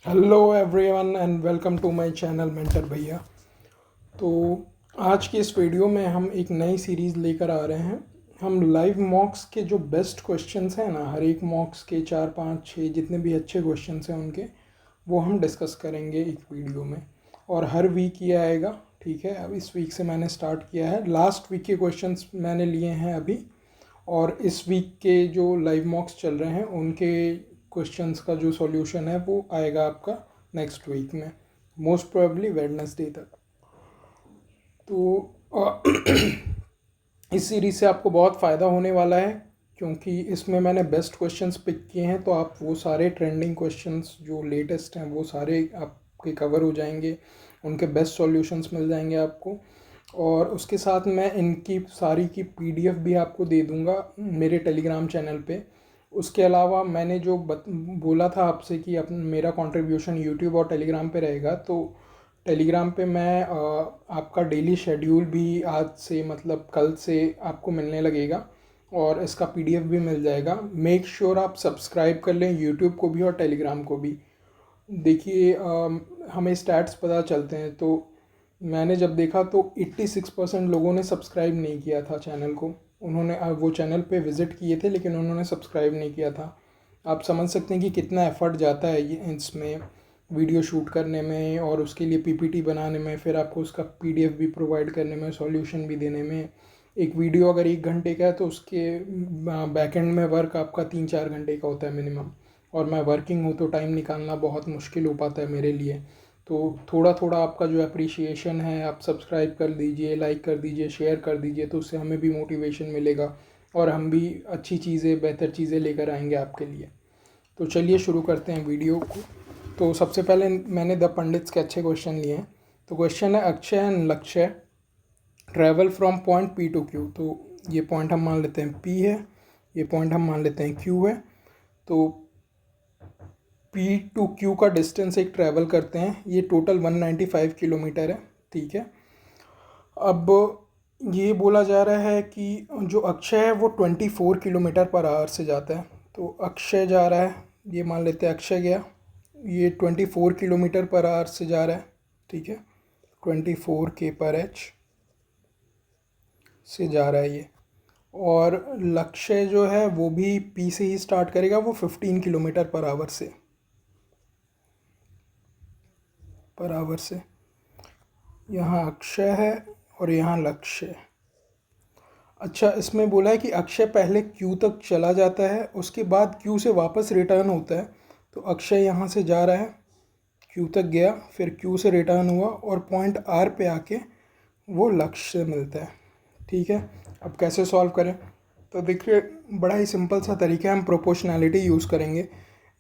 Hello everyone and welcome to my channel mentor भैया। तो आज की इस वीडियो में हम एक नई सीरीज़ लेकर आ रहे हैं। हम लाइव मॉक्स के जो बेस्ट क्वेश्चंस हैं ना, हर एक मॉक्स के 4 5 6 जितने भी अच्छे क्वेश्चंस हैं उनके, वो हम डिस्कस करेंगे एक वीडियो में। और हर वीक ये आएगा, ठीक है। अब इस वीक से मैंने स्टार्ट किया है, लास्ट वीक के क्वेश्चंस मैंने लिए हैं अभी, और इस वीक के जो लाइव मॉक्स चल रहे हैं उनके क्वेश्चंस का जो सॉल्यूशन है वो आएगा आपका नेक्स्ट वीक में, मोस्ट प्रोबेबली वेडनेसडे तक। तो इस सीरीज़ से आपको बहुत फ़ायदा होने वाला है, क्योंकि इसमें मैंने बेस्ट क्वेश्चंस पिक किए हैं। तो आप वो सारे ट्रेंडिंग क्वेश्चंस जो लेटेस्ट हैं वो सारे आपके कवर हो जाएंगे, उनके बेस्ट सॉल्यूशंस मिल जाएंगे आपको। और उसके साथ मैं इनकी सारी की पीडीएफ भी आपको दे दूंगा मेरे टेलीग्राम चैनल पे। उसके अलावा मैंने जो बोला था आपसे कि मेरा कंट्रीब्यूशन यूट्यूब और टेलीग्राम पे रहेगा, तो टेलीग्राम पे मैं आपका डेली शेड्यूल भी आज से मतलब कल से आपको मिलने लगेगा, और इसका पीडीएफ भी मिल जाएगा। मेक श्योर आप सब्सक्राइब कर लें यूट्यूब को भी और टेलीग्राम को भी। देखिए हमें स्टैट्स पता चलते हैं, तो मैंने जब देखा तो 86% लोगों ने सब्सक्राइब नहीं किया था चैनल को। उन्होंने वो चैनल पे विज़िट किए थे लेकिन उन्होंने सब्सक्राइब नहीं किया था। आप समझ सकते हैं कि कितना एफ़र्ट जाता है ये इसमें, वीडियो शूट करने में और उसके लिए पीपीटी बनाने में, फिर आपको उसका पीडीएफ भी प्रोवाइड करने में, सॉल्यूशन भी देने में। एक वीडियो अगर 1 घंटे का है तो उसके बैकएंड में वर्क आपका 3 4 घंटे का होता है मिनिमम, और मैं वर्किंग हूँ तो टाइम निकालना बहुत मुश्किल हो पाता है मेरे लिए। तो थोड़ा थोड़ा आपका जो अप्रिशिएशन है, आप सब्सक्राइब कर दीजिए, लाइक कर दीजिए, शेयर कर दीजिए, तो उससे हमें भी मोटिवेशन मिलेगा और हम भी अच्छी चीज़ें, बेहतर चीज़ें लेकर आएंगे आपके लिए। तो चलिए शुरू करते हैं वीडियो को। तो सबसे पहले मैंने द पंडित्स के अच्छे क्वेश्चन लिए हैं। तो क्वेश्चन है, Akshay and Lakshya travel from point P to Q. तो ये पॉइंट हम मान लेते हैं पी है, ये पॉइंट हम मान लेते हैं क्यू है। तो पी टू क्यू का डिस्टेंस एक ट्रैवल करते हैं, ये टोटल 195 किलोमीटर है, ठीक है। अब ये बोला जा रहा है कि जो अक्षय है वो 24 किलोमीटर पर आवर से जाता है। तो अक्षय जा रहा है, ये मान लेते हैं अक्षय गया, ये 24 किलोमीटर पर आवर से जा रहा है, ठीक है। 24 के पर एच से जा रहा है ये। और लक्ष्य जो है वो भी पी से ही स्टार्ट करेगा, वो 15 किलोमीटर पर आवर से, यहाँ अक्षय है और यहाँ लक्ष्य है। अच्छा, इसमें बोला है कि अक्षय पहले क्यू तक चला जाता है, उसके बाद क्यू से वापस रिटर्न होता है। तो अक्षय यहाँ से जा रहा है, क्यू तक गया, फिर क्यू से रिटर्न हुआ और पॉइंट आर पे आके वो लक्ष्य से मिलता है, ठीक है। अब कैसे सॉल्व करें? तो देखिए, बड़ा ही सिंपल सा तरीका है, हम प्रोपोर्शनैलिटी यूज़ करेंगे।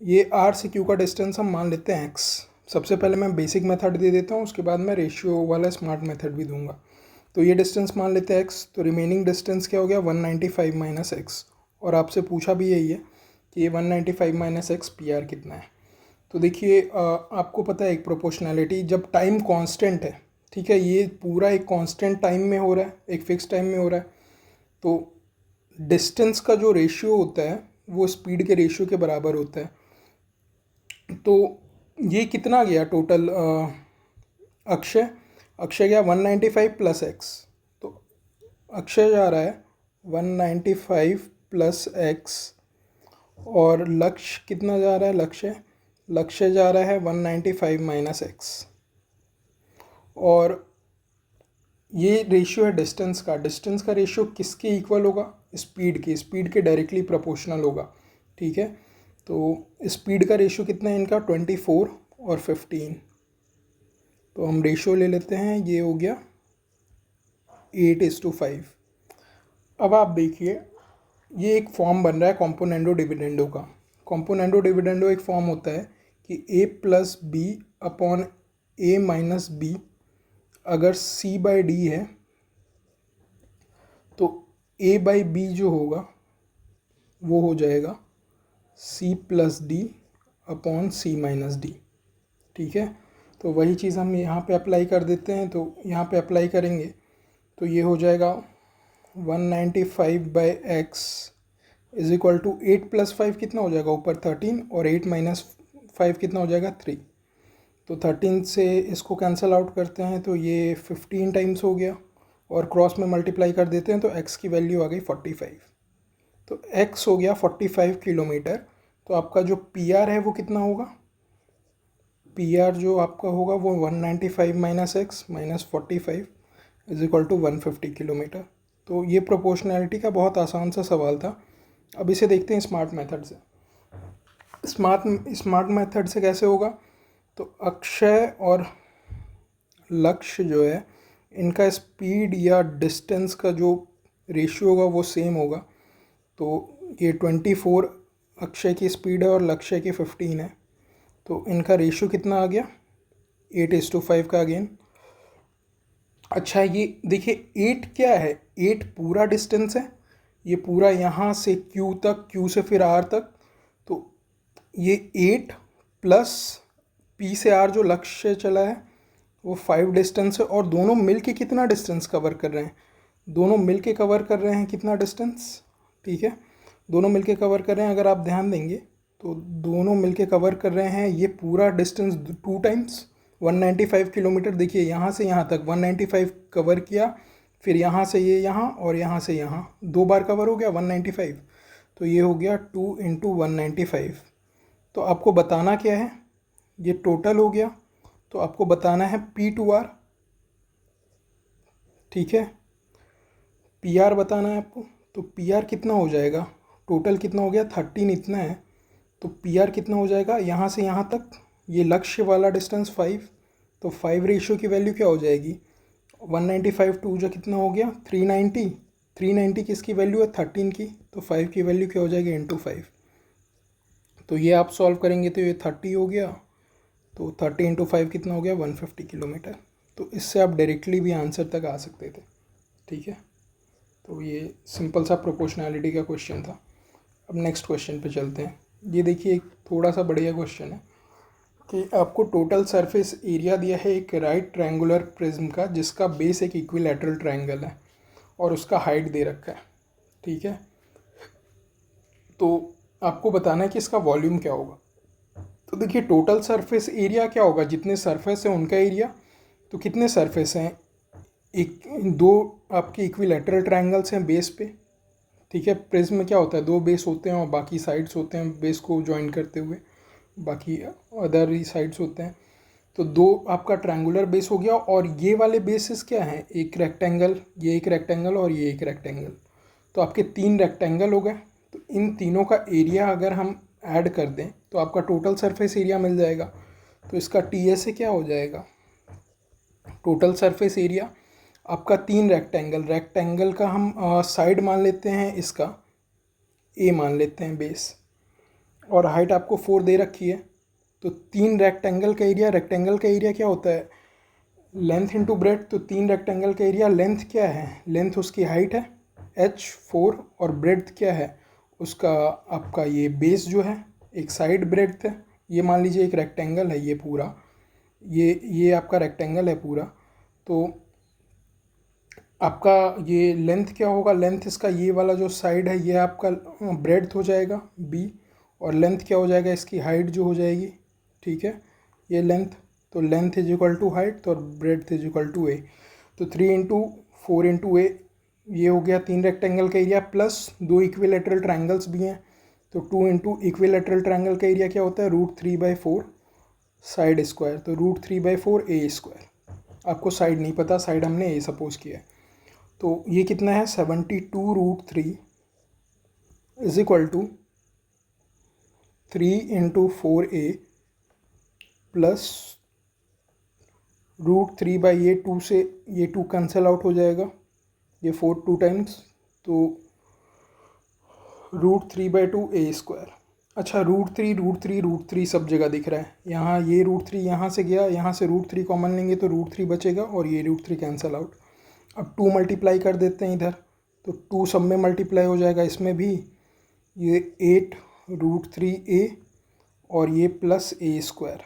ये आर से क्यू का डिस्टेंस हम मान लेते हैं एक्स। सबसे पहले मैं बेसिक मेथड दे देता हूँ, उसके बाद मैं रेशियो वाला स्मार्ट मेथड भी दूंगा। तो ये डिस्टेंस मान लेते हैं एक्स, तो रिमेनिंग डिस्टेंस क्या हो गया, 195 माइनस एक्स। और आपसे पूछा भी यही है कि ये 195 माइनस एक्स पी आर कितना है। तो देखिए आपको पता है एक प्रोपोर्शनैलिटी, जब टाइम कांस्टेंट है, ठीक है, ये पूरा एक कांस्टेंट टाइम में हो रहा है, एक फिक्स टाइम में हो रहा है, तो डिस्टेंस का जो रेशियो होता है वो स्पीड के रेशियो के बराबर होता है। तो ये कितना गया टोटल, अक्षय अक्षय गया 195 प्लस एक्स। तो अक्षय जा रहा है 195 प्लस एक्स, और लक्ष्य कितना जा रहा है, लक्ष्य जा रहा है 195 माइनस एक्स। और ये रेशियो है डिस्टेंस का। डिस्टेंस का रेशियो किसके इक्वल होगा, स्पीड के डायरेक्टली प्रोपोर्शनल होगा, ठीक है। तो स्पीड का रेशियो कितना है इनका, 24 और 15। तो हम रेशियो ले लेते हैं, ये हो गया 8:5। अब आप देखिए, ये एक फॉर्म बन रहा है कॉम्पोनेंडो डिविडेंडो का। कॉम्पोनेंडो डिविडेंडो एक फॉर्म होता है कि ए प्लस बी अपॉन ए माइनस बी, अगर सी बाई डी है तो ए बाई बी जो होगा वो हो जाएगा सी प्लस डी अपॉन सी माइनस डी, ठीक है। तो वही चीज़ हम यहाँ पे अप्लाई कर देते हैं। तो यहाँ पे अप्लाई करेंगे तो ये हो जाएगा 195 by X is equal to 8 plus 5 कितना हो जाएगा ऊपर 13, और 8 माइनस 5 कितना हो जाएगा 3। तो 13 से इसको कैंसिल आउट करते हैं तो ये 15 टाइम्स हो गया, और क्रॉस में मल्टीप्लाई कर देते हैं तो x की वैल्यू आ गई 45। तो x हो गया 45 किलोमीटर। तो आपका जो PR है वो कितना होगा? PR जो आपका होगा वो 195 minus X minus 45 is equal to 150 kilometre. तो ये प्रोपोर्शनैलिटी का बहुत आसान सा सवाल था। अब इसे देखते हैं स्मार्ट मेथड से। स्मार्ट मेथड से कैसे होगा? तो अक्षय और लक्ष्य जो है इनका स्पीड या डिस्टेंस का जो रेशियो होगा वो सेम होगा। तो ये 24 अक्षय की स्पीड है और लक्ष्य की 15 है, तो इनका रेशियो कितना आ गया? 8:5 का अगेन। अच्छा, ये देखिए 8 क्या है? 8 पूरा डिस्टेंस है, ये पूरा यहाँ से Q तक, Q से फिर R तक, तो ये 8 प्लस P से R जो लक्ष्य चला है वो 5 डिस्टेंस है, और दोनों मिल के कितना डिस्टेंस कवर कर रहे हैं? दोनों मिल के कवर कर रहे हैं कितना डिस्टेंस? ठीक है, दोनों मिल के कवर कर रहे हैं, अगर आप ध्यान देंगे तो दोनों मिल के कवर कर रहे हैं ये पूरा डिस्टेंस 2 टाइम्स 195 किलोमीटर। देखिए यहाँ से यहाँ तक 195 कवर किया, फिर यहाँ से ये यहाँ और यहाँ से यहाँ 2 बार कवर हो गया 195, तो ये हो गया 2 इंटू 195। तो आपको बताना क्या है? ये टोटल हो गया, तो आपको बताना है P2R। ठीक है, PR बताना है आपको। तो PR कितना हो जाएगा? टोटल कितना हो गया? 13 इतना है, तो PR कितना हो जाएगा? यहाँ से यहाँ तक ये लक्ष्य वाला डिस्टेंस 5, तो 5 रेशियो की वैल्यू क्या हो जाएगी? 195 टू जो कितना हो गया? 390। 390 किसकी वैल्यू है? 13 की, तो 5 की वैल्यू क्या हो जाएगी? इंटू 5। तो ये आप सॉल्व करेंगे तो ये 30 हो गया, तो 30 इंटू 5 कितना हो गया? 150 किलोमीटर। तो इससे आप डायरेक्टली भी आंसर तक आ सकते थे। ठीक है, तो ये सिंपल सा प्रोपोर्शनैलिटी का क्वेश्चन था। अब नेक्स्ट क्वेश्चन पे चलते हैं। ये देखिए एक थोड़ा सा बढ़िया क्वेश्चन है कि आपको टोटल सरफेस एरिया दिया है एक राइट ट्रायंगुलर प्रिज्म का, जिसका बेस एक इक्विलैटरल ट्रायंगल है और उसका हाइट दे रखा है। ठीक है, तो आपको बताना है कि इसका वॉल्यूम क्या होगा। तो देखिए टोटल सरफेस एरिया क्या होगा? जितने सरफेस हैं उनका एरिया। तो कितने सरफेस हैं? एक, दो आपके इक्विलैटरल ट्रायंगल्स हैं बेस पे। ठीक है, प्रिज्म में क्या होता है? 2 बेस होते हैं और बाकी साइड्स होते हैं बेस को ज्वाइन करते हुए, बाकी अदर ही साइड्स होते हैं। तो 2 आपका ट्रायंगुलर बेस हो गया, और ये वाले बेसिस क्या हैं? एक रेक्टेंगल, ये एक रेक्टेंगल और ये एक रेक्टेंगल। तो आपके 3 रेक्टेंगल हो गए। तो इन तीनों का एरिया अगर हम ऐड कर दें तो आपका टोटल सरफेस एरिया मिल जाएगा। तो इसका टीए से क्या हो जाएगा? टोटल सरफेस एरिया आपका 3 रेक्टेंगल का हम साइड मान लेते हैं, इसका ए मान लेते हैं बेस, और हाइट आपको 4 दे रखी है। तो 3 रेक्टेंगल का एरिया क्या होता है? Length into breadth. तो 3 रेक्टेंगल का एरिया, लेंथ क्या है? लेंथ उसकी हाइट है h4, और ब्रेड क्या है उसका? आपका ये बेस जो है एक साइड ब्रेड है। ये मान लीजिए एक रेक्टेंगल है, ये पूरा ये आपका रेक्टेंगल है पूरा। तो आपका ये लेंथ क्या होगा? लेंथ इसका ये वाला जो साइड है ये आपका ब्रेड्थ हो जाएगा b, और लेंथ क्या हो जाएगा? इसकी हाइट जो हो जाएगी। ठीक है, ये लेंथ, तो length is equal to height और breadth is equal to a। तो 3 इंटू 4 इंटू a, ये हो गया 3 रेक्टेंगल का एरिया, प्लस 2 इक्विलैटरल ट्रायंगल्स भी हैं। तो 2 इंटू इक्विलैटरल ट्रायंगल का एरिया क्या होता है? √3/4 साइड स्क्वायर, तो √3/4 a²। आपको साइड नहीं पता, साइड हमने a सपोज किया है। तो ये कितना है? 72√3 is equal to 3 into 4a plus √3/a। 2 से ये 2 कैंसिल आउट हो जाएगा, ये 4 2 टाइम्स, तो √3/2 a²। अच्छा, √3 सब जगह दिख रहा है। यहाँ ये √3 यहाँ से गया, यहाँ से √3 कॉमन लेंगे तो √3 बचेगा, और ये √3 कैंसिल आउट। अब 2 मल्टीप्लाई कर देते हैं इधर, तो 2 सब में मल्टीप्लाई हो जाएगा, इसमें भी ये 8√3a और ये प्लस a²।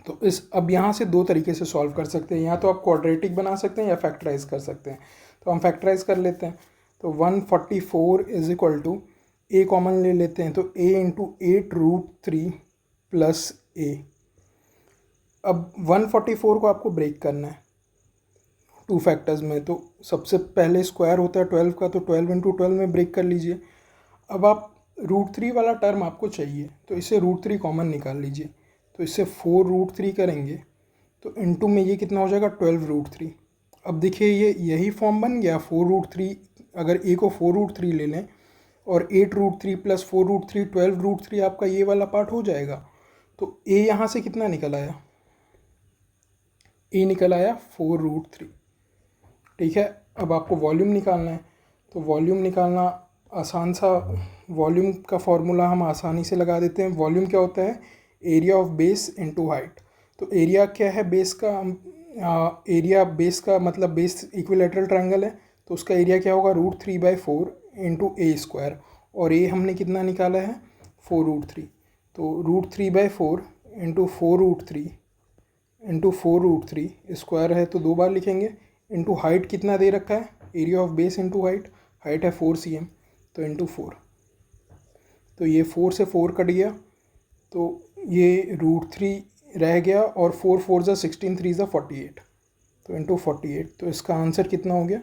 तो इस अब यहाँ से 2 तरीके से सॉल्व कर सकते हैं, या तो आप क्वाड्रेटिक बना सकते हैं या फैक्टराइज कर सकते हैं। तो हम फैक्टराइज कर लेते हैं। तो 144 is equal to, a common ले लेते हैं, तो a इंटू 8√3 प्लस a। अब 144 को आपको ब्रेक करना है टू फैक्टर्स में, तो सबसे पहले स्क्वायर होता है 12 का, तो 12 इंटू 12 में ब्रेक कर लीजिए। अब आप √3 वाला टर्म आपको चाहिए, तो इसे √3 कॉमन निकाल लीजिए, तो इससे 4√3 करेंगे तो इनटू में ये कितना हो जाएगा 12√3। अब देखिए ये यही फॉर्म बन गया 4√3, अगर ए को 4√3 ले लें और 8√3 प्लस 4√3 12√3 आपका ये वाला पार्ट हो जाएगा। तो ए यहाँ से कितना निकल आया, ए निकल आया 4√3। ठीक है, अब आपको वॉल्यूम निकालना है, तो वॉल्यूम निकालना आसान सा, वॉल्यूम का फॉर्मूला हम आसानी से लगा देते हैं। वॉल्यूम क्या होता है, area of base into height. तो एरिया क्या है बेस का, एरिया बेस का मतलब बेस इक्विलेटरल ट्रायंगल है, तो उसका एरिया क्या होगा √3/4 इंटू ए स्क्वायर, और ए हमने कितना निकाला है 4√3, तो √3/4 इंटू 4√3 इंटू 4√3 स्क्वायर है तो 2 बार लिखेंगे, इंटू हाइट कितना दे रखा है, area of base into height, height है 4 cm, तो इंटू 4, तो ये 4 से 4 कट गया, तो ये √3 रह गया, और 4 4 ज़ा 16 3 ज़ा 48, तो इंटू 48, तो इसका आंसर कितना हो गया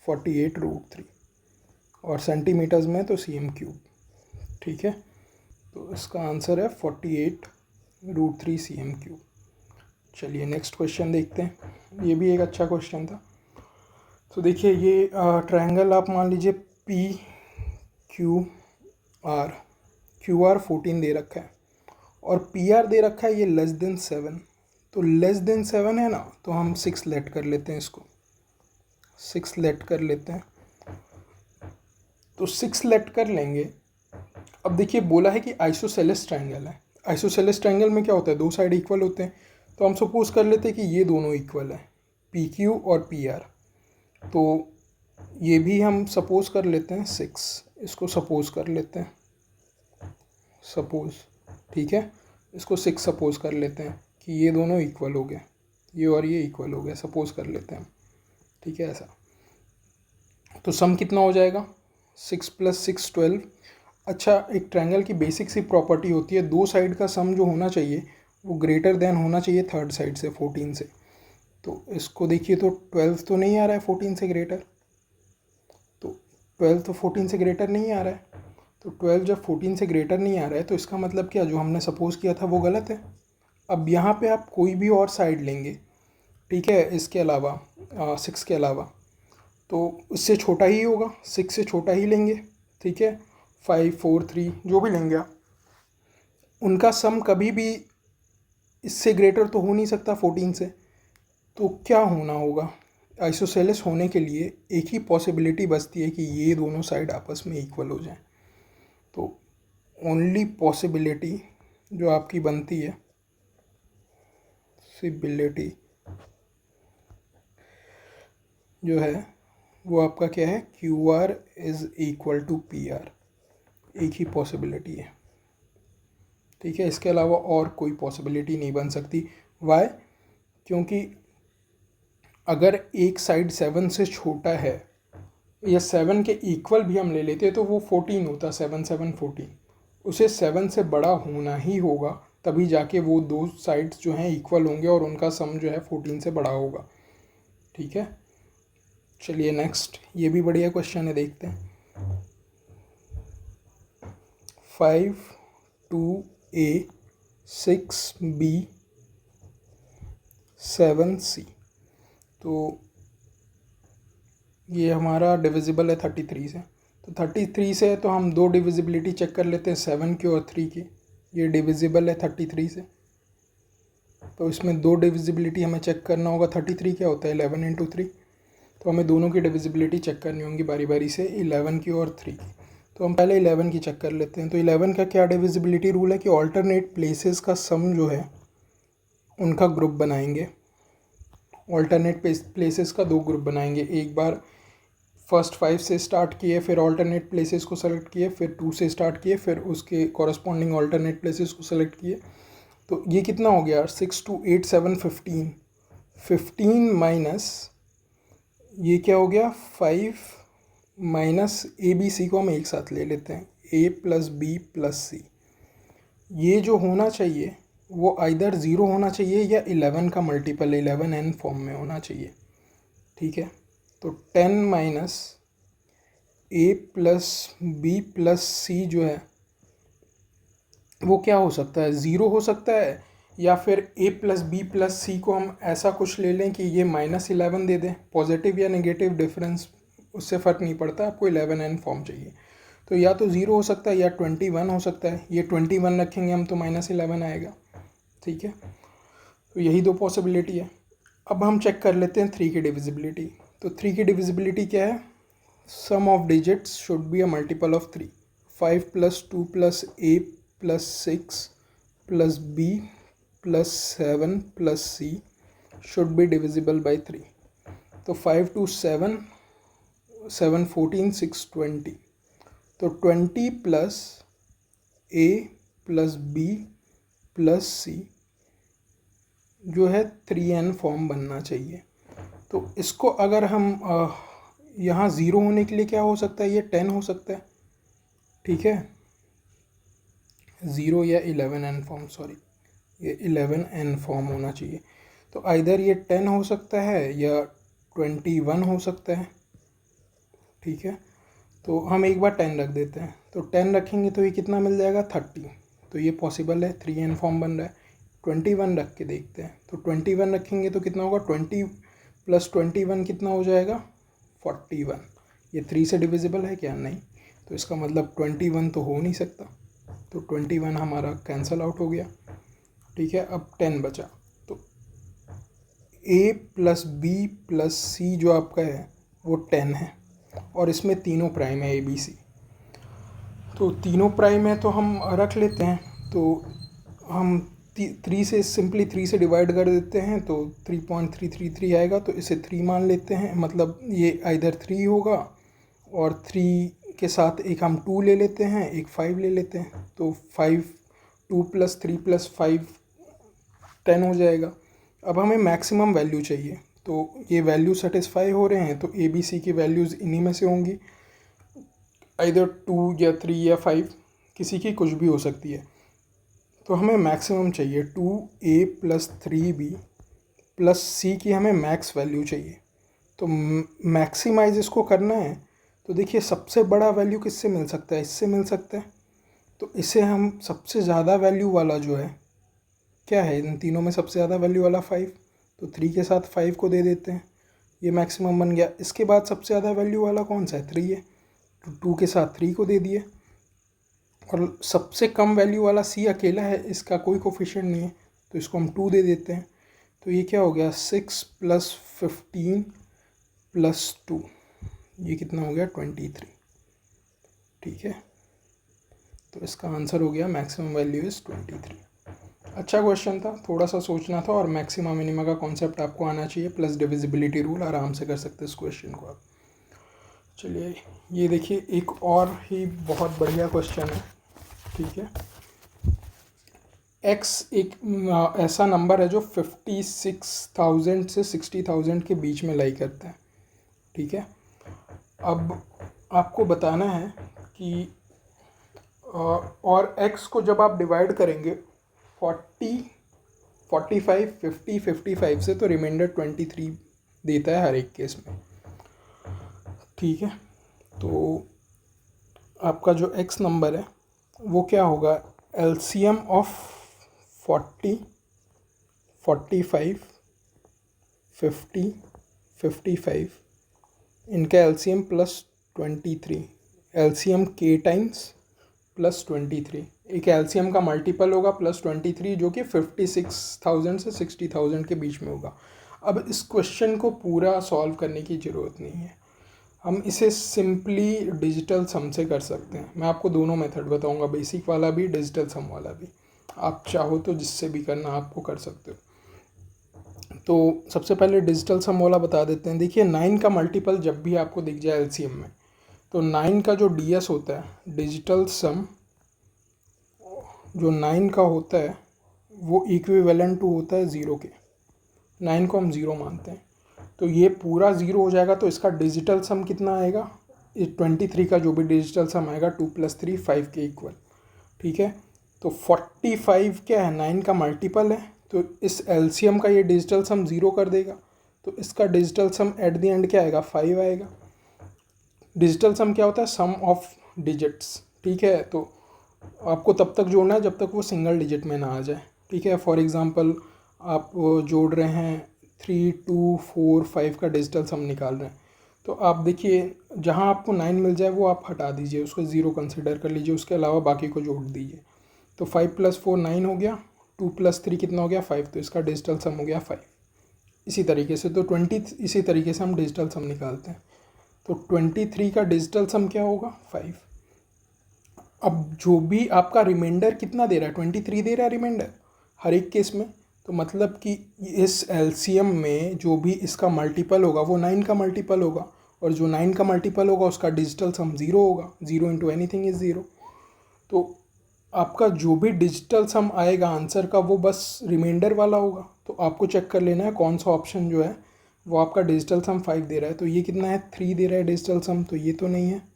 48√3, और सेंटीमीटर्स में तो cm3। ठीक है, तो इसका आंसर है 48√3 cm3। चलिए नेक्स्ट क्वेश्चन देखते हैं, ये भी एक अच्छा क्वेश्चन था। तो देखिए ये ट्रायंगल आप मान लीजिए PQR, QR 14 दे रखा है और PR दे रखा है ये <7। तो <7 है ना, तो हम 6 लेट कर लेते हैं, इसको 6 लेट कर लेते हैं, तो 6 लेट कर लेंगे। अब देखिए बोला है कि आइसोसेलेस ट्रायंगल है, आइसोसेलेस ट्रायंगल में क्या होता है, दो साइड इक्वल होते हैं, तो हम सपोज कर लेते हैं कि ये दोनों इक्वल है PQ और PR, तो ये भी हम सपोज कर लेते हैं 6, इसको सपोज कर लेते हैं सपोज, ठीक है, इसको 6 सपोज कर लेते हैं कि ये दोनों इक्वल हो गए, ये और ये इक्वल हो गए, सपोज कर लेते हैं, ठीक है ऐसा। तो सम कितना हो जाएगा 6 + 6 12। अच्छा, एक ट्रायंगल की बेसिक सी प्रॉपर्टी होती है, दो साइड का सम जो होना चाहिए वो ग्रेटर देन होना चाहिए थर्ड साइड से, 14 से। तो इसको देखिए, तो 12 तो नहीं आ रहा है 14 से ग्रेटर, तो 12 तो 14 से ग्रेटर नहीं आ रहा है, तो 12 जब 14 से ग्रेटर नहीं आ रहा है तो इसका मतलब क्या, जो हमने सपोज किया था वो गलत है। अब यहाँ पे आप कोई भी और साइड लेंगे, ठीक है, इसके अलावा 6 के अलावा, तो इससे छोटा ही होगा, 6 से छोटा ही लेंगे, ठीक है, 5 4 3 जो भी लेंगे आप, उनका सम कभी भी इससे ग्रेटर तो हो नहीं सकता 14 से। तो क्या होना होगा, आइसोसेलेस होने के लिए एक ही पॉसिबिलिटी बचती है कि ये दोनों साइड आपस में इक्वल हो जाएं। तो ओनली पॉसिबिलिटी जो आपकी बनती है, सिबिलिटी जो है वो आपका क्या है, QR is equal to PR, एक ही पॉसिबिलिटी है, ठीक है, इसके अलावा और कोई पॉसिबिलिटी नहीं बन सकती। वाई, क्योंकि अगर एक साइड 7 से छोटा है या 7 के इक्वल भी हम ले लेते हैं तो वो 14 होता, 7 7 14, उसे 7 से बड़ा होना ही होगा, तभी जाके वो दो साइड्स जो हैं इक्वल होंगे और उनका सम जो है 14 से बड़ा होगा, ठीक है। चलिए नेक्स्ट, ये भी बढ़िया क्वेश्चन है, देखते हैं। 5 2A 6B 7C, तो ये हमारा डिविजिबल है 33 से, तो 33 से तो हम दो डिविजिबिलिटी चेक कर लेते हैं, 7 की और 3 की। ये डिविजिबल है 33 से, तो इसमें दो डिविजिबिलिटी हमें चेक करना होगा। 33 क्या होता है 11 इंटू 3, तो हमें दोनों की डिविजिबिलिटी चेक करनी होंगी बारी बारी से, 11 की और 3 की। तो हम पहले 11 की चेक कर लेते हैं। तो 11 का क्या डिविजिबिलिटी रूल है कि ऑल्टरनेट प्लेसेस का सम जो है उनका ग्रुप बनाएंगे, ऑल्टरनेट प्लेसेस का दो ग्रुप बनाएंगे, एक बार फर्स्ट 5 से स्टार्ट किए, फिर ऑल्टरनेट प्लेसेस को सेलेक्ट किए, फिर 2 से स्टार्ट किए, फिर उसके कॉरस्पॉन्डिंग ऑल्टरनेट प्लेसेस को सेलेक्ट किए। तो ये कितना हो गया 6 2 8 7 15, 15 माइनस ये क्या हो गया 5 माइनस ABC को हम एक साथ ले लेते हैं, A + B + C। ये जो होना चाहिए वो आइदर 0 होना चाहिए या 11 का मल्टीपल 11n फॉर्म में होना चाहिए, ठीक है। तो 10 minus a plus B plus C जो है वो क्या हो सकता है, 0 हो सकता है, या फिर a प्लस बी प्लस सी को हम ऐसा कुछ ले लें कि ये -11 दे दें, पॉजिटिव या नेगेटिव डिफरेंस उससे फ़र्क नहीं पड़ता, आपको 11n फॉर्म चाहिए। तो या तो 0 हो सकता है या 21 हो सकता है, ये 21 रखेंगे हम तो -11 आएगा, ठीक है। तो यही दो पॉसिबिलिटी है। अब हम चेक कर लेते हैं 3 की डिविजिबिलिटी। तो 3 की डिविजिबिलिटी क्या है, sum of digits should be a multiple of 3। 5 plus 2 plus A plus 6 plus B plus 7 plus C should be divisible by 3। तो 5 2 7, 7 14, 6 20। तो 20 plus A plus B plus C जो है 3n फॉर्म बनना चाहिए। तो इसको अगर हम यहाँ 0 होने के लिए क्या हो सकता है, ये 10 हो सकता है, ठीक है। 0 या 11n फॉर्म, सॉरी ये 11n फॉर्म होना चाहिए। तो आइदर ये 10 हो सकता है या 21 हो सकता है, ठीक है। तो हम एक बार 10 रख देते हैं, तो 10 रखेंगे तो ये कितना मिल जाएगा 30। तो ये पॉसिबल है, 3n फॉर्म बन रहा है। 21 रख के देखते हैं, तो 21 रखेंगे तो कितना होगा, 20 प्लस 21 कितना हो जाएगा 41। ये 3 से डिविजिबल है क्या, नहीं, तो इसका मतलब 21 तो हो नहीं सकता, तो 21 हमारा कैंसल आउट हो गया, ठीक है। अब 10 बचा, तो a plus B plus C जो आपका है वो 10 है, और इसमें तीनों प्राइम है ABC। तो तीनों प्राइम है तो हम रख लेते हैं, तो हम 3 से सिंपली 3 से डिवाइड कर देते हैं तो 3.333 आएगा, तो इसे 3 मान लेते हैं, मतलब ये आइदर 3 होगा, और 3 के साथ एक हम 2 ले लेते हैं, एक 5 ले लेते हैं, तो 5 2 प्लस 3 प्लस 5 10 हो जाएगा। अब हमें मैक्सिमम वैल्यू चाहिए, तो ये वैल्यू सेटिस्फाई हो रहे हैं, तो ABC की वैल्यूज़ इन्हीं में से होंगी, आइदर 2 या 3 या 5, किसी की कुछ भी हो सकती है। तो हमें मैक्सिमम चाहिए 2a प्लस 3b प्लस सी की हमें मैक्स वैल्यू चाहिए। तो मैक्सिमाइज इसको करना है, तो देखिए सबसे बड़ा वैल्यू किससे मिल सकता है, इससे मिल सकता है। तो इसे हम सबसे ज़्यादा वैल्यू वाला जो है क्या है, इन तीनों में सबसे ज़्यादा वैल्यू वाला 5, तो 3 के साथ 5 को दे देते हैं, ये मैक्सिमम बन गया। इसके बाद सबसे ज़्यादा वैल्यू वाला कौन सा है, 3 है, तो 2 के साथ 3 को दे दिए, और सबसे कम वैल्यू वाला सी अकेला है, इसका कोई कोफिशिएंट नहीं है, तो इसको हम 2 दे देते हैं। तो ये क्या हो गया 6 प्लस 15 प्लस 2, ये कितना हो गया 23, ठीक है। तो इसका आंसर हो गया मैक्सिमम वैल्यू इज़ 23। अच्छा क्वेश्चन था, थोड़ा सा सोचना था, और मैक्सिमा मिनिमा का कॉन्सेप्ट आपको आना चाहिए, प्लस डिविजिबिलिटी रूल, आराम से कर सकते हैं इस क्वेश्चन को आप। चलिए ये देखिए एक और ही बहुत बढ़िया क्वेश्चन है, ठीक है। x एक ऐसा नंबर है जो 56,000 से 60,000 के बीच में लाई करता है, ठीक है। अब आपको बताना है कि और x को जब आप डिवाइड करेंगे 40, 45, 50, 55 से, तो रिमाइंडर 23 देता है हर एक केस में, ठीक है। तो आपका जो x नंबर है वो क्या होगा, LCM ऑफ 40, 45, 50, 55, इनका LCM plus 23, LCM k times plus 23, एक LCM का मल्टीपल होगा प्लस 23, जो कि 56,000 से 60,000 के बीच में होगा। अब इस क्वेश्चन को पूरा सॉल्व करने की ज़रूरत नहीं है, हम इसे सिंपली डिजिटल सम से कर सकते हैं। मैं आपको दोनों मेथड बताऊंगा, बेसिक वाला भी, डिजिटल सम वाला भी। आप चाहो तो जिससे भी करना आपको कर सकते हो। तो सबसे पहले डिजिटल सम वाला बता देते हैं। देखिए 9 का मल्टीपल जब भी आपको दिख जाए LCM में, तो 9 का जो DS होता है, डिजिटल सम जो 9 का होता है वो इक्विवेलेंट टू होता है 0 के। 9 को हम 0 मानते हैं, तो ये पूरा 0 हो जाएगा, तो इसका डिजिटल सम कितना आएगा, 23 का जो भी डिजिटल सम आएगा 2 + 3 5 के इक्वल, ठीक है। तो 45 क्या है, 9 का मल्टीपल है, तो इस एलसीएम का ये डिजिटल सम 0 कर देगा, तो इसका digital sum at the end क्या आएगा, 5 आएगा। डिजिटल सम क्या होता है, सम ऑफ डिजिट्स, ठीक है। तो आपको तब तक जोड़ना है जब तक वो सिंगल डिजिट में ना आ जाए, ठीक है। फॉर एग्जांपल आप जोड़ रहे हैं 3, 2, 4, 5 का डिजिटल सम निकाल रहे हैं, तो आप देखिए जहाँ आपको 9 मिल जाए वो आप हटा दीजिए, उसको 0 कंसिडर कर लीजिए, उसके अलावा बाकी को जोड़ दीजिए। तो 5 + 4 9 हो गया, 2 + 3 कितना हो गया, 5, तो इसका डिजिटल सम हो गया 5। इसी तरीके से तो 20, इसी तरीके से हम डिजिटल सम निकालते हैं। तो 23 का डिजिटल सम क्या होगा, 5। अब जो भी आपका रिमाइंडर कितना दे रहा है, 23 दे रहा है रिमाइंडर हर एक केस में, तो मतलब कि इस एलसीएम में जो भी इसका मल्टीपल होगा वो 9 का मल्टीपल होगा, और जो 9 का मल्टीपल होगा उसका डिजिटल सम 0 होगा। 0 इंटू एनीथिंग इज़ 0। तो आपका जो भी डिजिटल सम आएगा आंसर का वो बस रिमाइंडर वाला होगा। तो आपको चेक कर लेना है कौन सा ऑप्शन जो है वो आपका डिजिटल सम 5 दे रहा है। तो ये कितना है, 3 दे रहा है डिजिटल सम, तो ये तो नहीं है।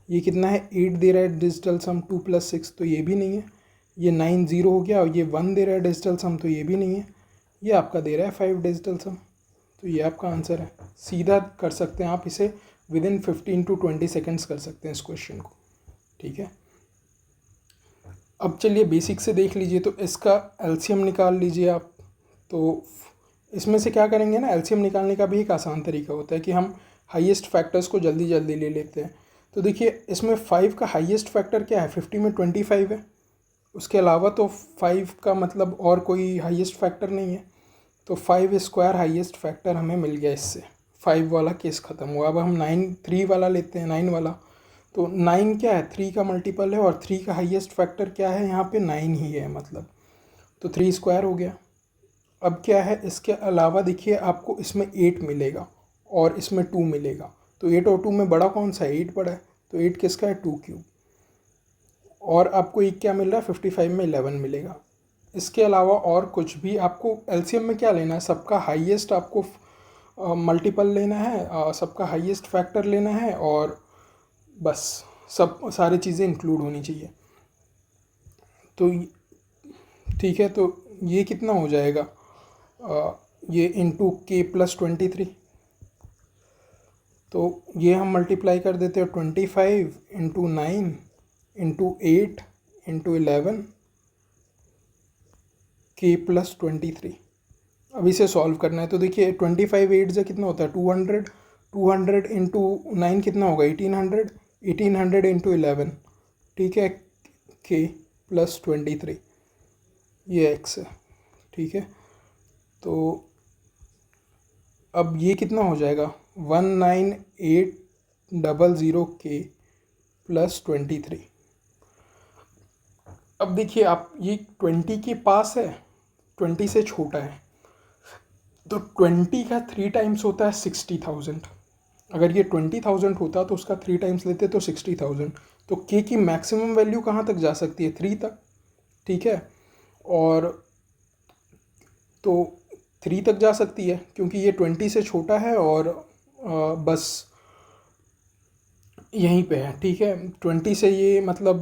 ये कितना है, 8 दे रहा है डिजिटल सम, 2 + 6, तो ये भी नहीं है। ये 9 0 हो गया, और ये 1 दे रहा है डिजिटल सम, तो ये भी नहीं है। ये आपका दे रहा है 5 डिजिटल सम, तो ये आपका आंसर है। सीधा कर सकते हैं आप इसे, विदिन 15 to 20 सेकेंड्स कर सकते हैं इस क्वेश्चन को, ठीक है। अब चलिए बेसिक से देख लीजिए, तो इसका एलसीएम निकाल लीजिए आप। तो इसमें से क्या करेंगे ना, एलसीएम निकालने का भी एक आसान तरीका होता है कि हम हाईएस्ट फैक्टर्स को जल्दी जल्दी ले लेते हैं। तो देखिए इसमें 5 का हाईएस्ट फैक्टर क्या है, 50 में 25 है, उसके अलावा तो 5 का मतलब और कोई हाईएस्ट फैक्टर नहीं है। तो 5 स्क्वायर हाईएस्ट फैक्टर हमें मिल गया इससे, 5 वाला केस ख़त्म हुआ। अब हम 3 वाला लेते हैं, 9 वाला। तो 9 क्या है, 3 का मल्टीपल है, और 3 का हाईएस्ट फैक्टर क्या है, यहाँ पे 9 ही है मतलब, तो 3 स्क्वायर हो गया। अब क्या है, इसके अलावा देखिए आपको इसमें 8 मिलेगा और इसमें 2 मिलेगा, तो 8 और 2 में बड़ा कौन सा है, 8 बड़ा है, तो 8 किसका है, 2 क्यूब। और आपको एक क्या मिल रहा है, 55 में 11 मिलेगा। इसके अलावा और कुछ भी आपको एलसीएम में क्या लेना है, सबका हाईएस्ट आपको मल्टीपल लेना है, सबका हाईएस्ट फैक्टर लेना है, और बस सब सारी चीज़ें इंक्लूड होनी चाहिए। तो ठीक है, तो ये कितना हो जाएगा, ये इंटू k + 23, तो ये हम मल्टीप्लाई कर देते हैं, 25 इंटू 9 इंटू 8 इंटू 11 k + 23। अब इसे सॉल्व करना है, तो देखिए 25 8 से कितना होता है, 200, 200 इंटू 9 कितना होगा, 1800, 1800 इंटू 11, ठीक है, k + 23, ये x है, ठीक है। तो अब ये कितना हो जाएगा, 19800 k + 23। अब देखिए आप, ये 20 के पास है, 20 से छोटा है, तो 20 का 3 टाइम्स होता है 60,000। अगर ये 20,000 होता तो उसका 3 टाइम्स लेते तो 60,000। तो k की मैक्सिमम वैल्यू कहाँ तक जा सकती है, 3 तक, ठीक है। और तो 3 तक जा सकती है क्योंकि ये 20 से छोटा है, और बस यहीं पे है, ठीक है। 20 से ये मतलब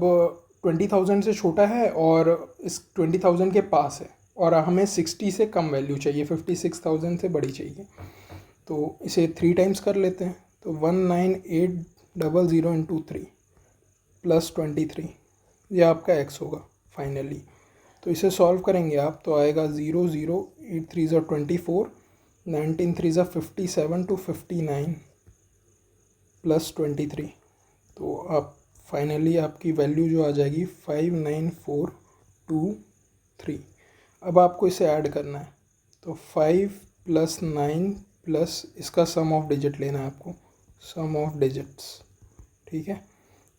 20,000 से छोटा है, और इस 20,000 के पास है, और हमें 60 से कम वैल्यू चाहिए, 56,000 से बड़ी चाहिए। तो इसे 3 टाइम्स कर लेते हैं, तो 19800 इंटू 3 + 23, यह आपका x होगा फाइनली। तो इसे सॉल्व करेंगे आप, तो आएगा 0 0 8 3 ज़ा 24, 19 3 ज़ा 57 to 59 + 23। तो आप फाइनली आपकी वैल्यू जो आ जाएगी 59423। अब आपको इसे ऐड करना है, तो 5 + 9 प्लस इसका सम ऑफ डिजिट लेना है आपको, सम ऑफ डिजिट्स, ठीक है।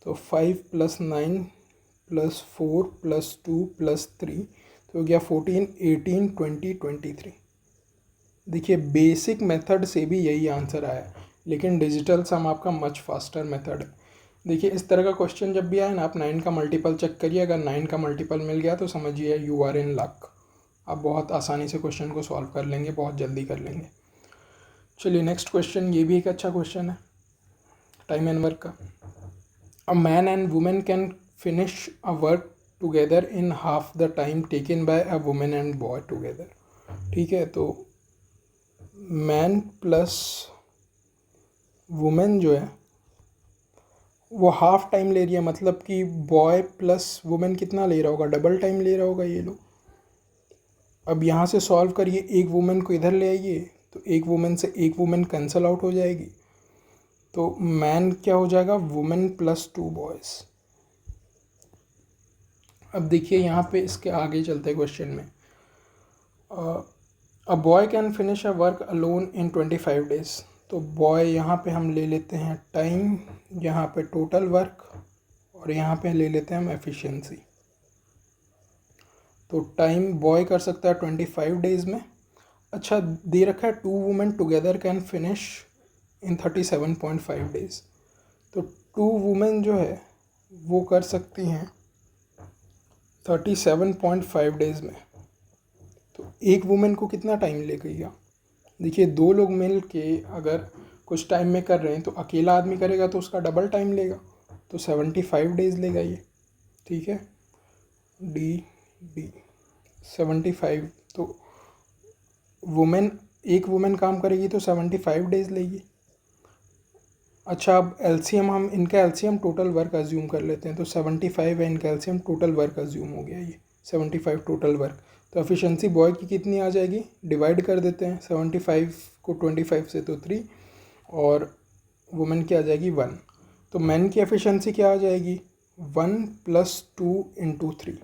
तो 5 + 9 + 4 + 2 + 3, तो हो गया 14 18 20 23। देखिए बेसिक मेथड से भी यही आंसर आया, लेकिन डिजिटल सम आपका मच फास्टर मेथड है। देखिए इस तरह का क्वेश्चन जब भी आए ना, आप 9 का मल्टीपल चेक करिए, अगर 9 का मल्टीपल मिल गया तो समझिए यू आर इन लक, आप बहुत आसानी से क्वेश्चन को सॉल्व कर लेंगे, बहुत जल्दी कर लेंगे। चलिए नेक्स्ट क्वेश्चन, ये भी एक अच्छा क्वेश्चन है टाइम एंड वर्क का। A man and women can finish a work together in half the time taken by a women and boy together. ठीक है, तो मैन प्लस वुमेन जो है वो हाफ टाइम ले रही है, मतलब कि बॉय प्लस वुमेन कितना ले रहा होगा, डबल टाइम ले रहा होगा ये लोग। अब यहाँ से सॉल्व करिए, एक वुमेन को इधर ले आइए तो एक वुमेन से एक वुमेन कैंसिल आउट हो जाएगी, तो मैन क्या हो जाएगा, वुमेन प्लस 2 बॉयज़। अब देखिए यहाँ पे इसके आगे चलते क्वेश्चन में, a boy can finish a work alone in 25 days. तो बॉय यहाँ पे हम ले लेते हैं टाइम, यहाँ पे टोटल वर्क, और यहाँ पे ले लेते हैं हम एफिशिएंसी। तो टाइम बॉय कर सकता है 25 डेज़ में। अच्छा, दे रखा है 2 women together can finish in 37.5 days. तो 2 वुमेन जो है वो कर सकती हैं 37.5 डेज़ में। तो एक वुमेन को कितना टाइम लगेगा, देखिए 2 लोग मिल के अगर कुछ टाइम में कर रहे हैं तो अकेला आदमी करेगा तो उसका डबल टाइम लेगा, तो 75 डेज़ लेगा ये। ठीक है, डी डी 75। तो वुमेन, एक वुमेन काम करेगी तो 75 डेज़ लेगी। अच्छा, अब एलसीएम, हम इनका एलसीएम टोटल वर्क अज्यूम कर लेते हैं, तो 75 है इनका एलसीएम, टोटल वर्क अज्यूम हो गया ये 75 टोटल वर्क। तो एफिशिएंसी बॉय की कितनी आ जाएगी, डिवाइड कर देते हैं 75 को 25 से तो 3, और वुमेन की आ जाएगी 1। तो मैन की एफिशिएंसी क्या आ जाएगी, 1 + 2 × 3।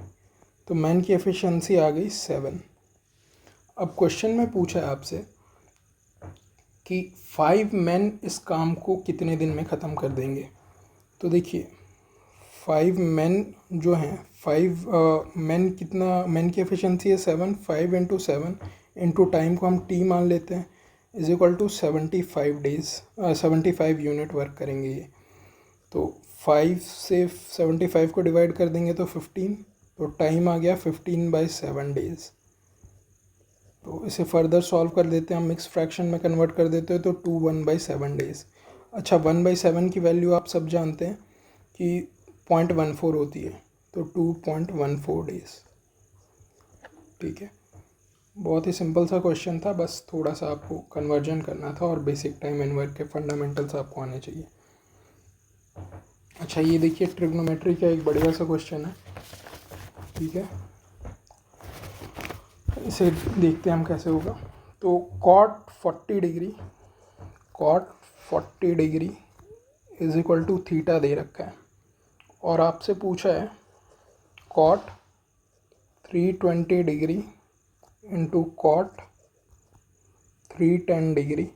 तो मैन की एफिशिएंसी आ गई 7। अब क्वेश्चन में पूछा है आपसे कि 5 मैन इस काम को कितने दिन में ख़त्म कर देंगे। तो देखिए 5 मैन जो हैं, 5 मैन कितना, मैन की एफिशिएंसी है 7, 5 × 7 इंटू टाइम को हम टी मान लेते हैं, = 75 डेज़, 75 यूनिट वर्क करेंगे ये। तो 5 से 75 को डिवाइड कर देंगे तो 15, तो टाइम आ गया 15/7 डेज़। तो इसे फर्दर सॉल्व कर देते हैं हम, मिक्स फ्रैक्शन में कन्वर्ट कर देते हैं तो 2 1/7 डेज़। अच्छा, 1/7 की वैल्यू आप सब जानते हैं कि 0.14 होती है, तो 2.14 डेज़। ठीक है, बहुत ही सिंपल सा क्वेश्चन था, बस थोड़ा सा आपको कन्वर्जन करना था और बेसिक टाइम एंड वर्क के फंडामेंटल्स आपको आने चाहिए। अच्छा, ये देखिए ट्रिग्नोमेट्री का एक बढ़िया सा क्वेश्चन है। ठीक है, इसे देखते हैं हम कैसे होगा। तो cot 40 degree, cot 40 degree = theta दे रखा है, और आपसे पूछा है cot 320 degree into cot 310 degree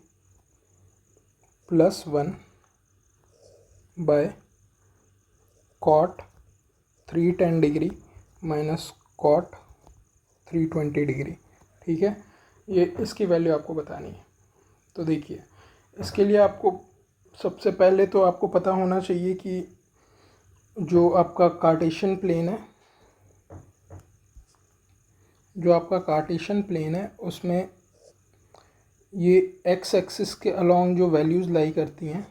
+1 by cot 310 degree minus cot 320 degree. ठीक है, ये इसकी वैल्यू आपको बतानी है। तो देखिए, इसके लिए आपको सबसे पहले तो आपको पता होना चाहिए कि जो आपका कार्टेशियन प्लेन है, जो आपका कार्टेशियन प्लेन है उसमें ये एक्स एक्सिस के अलोंग जो वैल्यूज़ लाई करती हैं,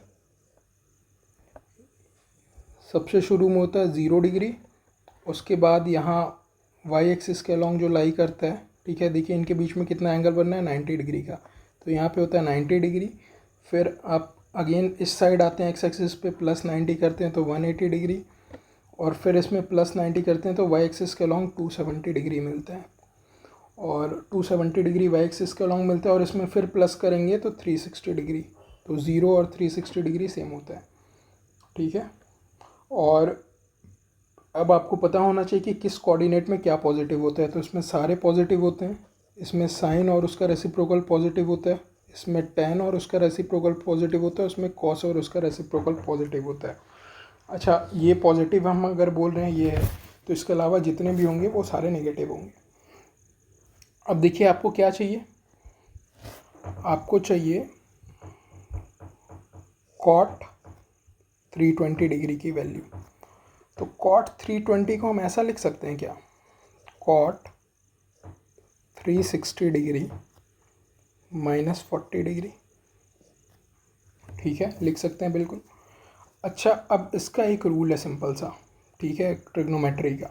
सबसे शुरू में होता है 0 डिग्री, उसके बाद यहाँ वाई एक्सिस के अलोंग जो लाई करता है। ठीक है, देखिए इनके बीच में कितना एंगल बनना है, 90 डिग्री का, तो यहाँ पे होता है 90 डिग्री। फिर आप अगेन इस साइड आते हैं, एक्स एक्सिस पे +90 करते हैं तो 180 डिग्री, और फिर इसमें +90 करते हैं तो वाई एक्सिस के अलोंग 270 डिग्री मिलता है, और 270 डिग्री वाई एक्सिस के अलोंग मिलता है, और इसमें फिर प्लस करेंगे तो 360 डिग्री। तो 0 और 360 डिग्री सेम होता है। ठीक है, और अब आपको पता होना चाहिए कि किस कोऑर्डिनेट में क्या पॉजिटिव होता है। तो इसमें सारे पॉजिटिव होते हैं, इसमें साइन और उसका रेसिप्रोकल पॉजिटिव होता है, इसमें tan और उसका रेसिप्रोकल पॉजिटिव होता है, उसमें cos और उसका रेसिप्रोकल पॉजिटिव होता है। अच्छा, ये पॉजिटिव हम अगर बोल रहे हैं ये है, तो इसके अलावा जितने भी होंगे वो सारे नेगेटिव होंगे। अब देखिए आपको क्या चाहिए, आपको चाहिए cot 320 डिग्री की वैल्यू। तो cot 320 को हम ऐसा लिख सकते हैं क्या, cot 360 डिग्री -40 डिग्री। ठीक है, लिख सकते हैं बिल्कुल। अच्छा, अब इसका एक रूल है सिंपल सा, ठीक है, ट्रिग्नोमेट्री का,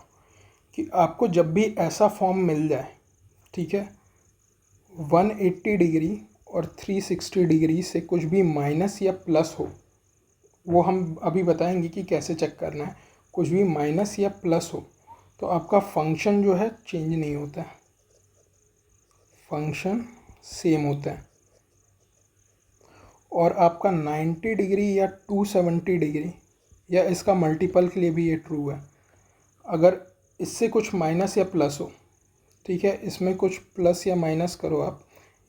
कि आपको जब भी ऐसा फॉर्म मिल जाए, ठीक है, 180 डिग्री और 360 डिग्री से कुछ भी माइनस या प्लस हो, वो हम अभी बताएंगे कि कैसे चेक करना है। कुछ भी माइनस या प्लस हो तो आपका फंक्शन जो है चेंज नहीं होता है, फंक्शन सेम होता है। और आपका 90 डिग्री या 270 डिग्री या इसका मल्टीपल के लिए भी ये ट्रू है। अगर इससे कुछ माइनस या प्लस हो, ठीक है, इसमें कुछ प्लस या माइनस करो आप,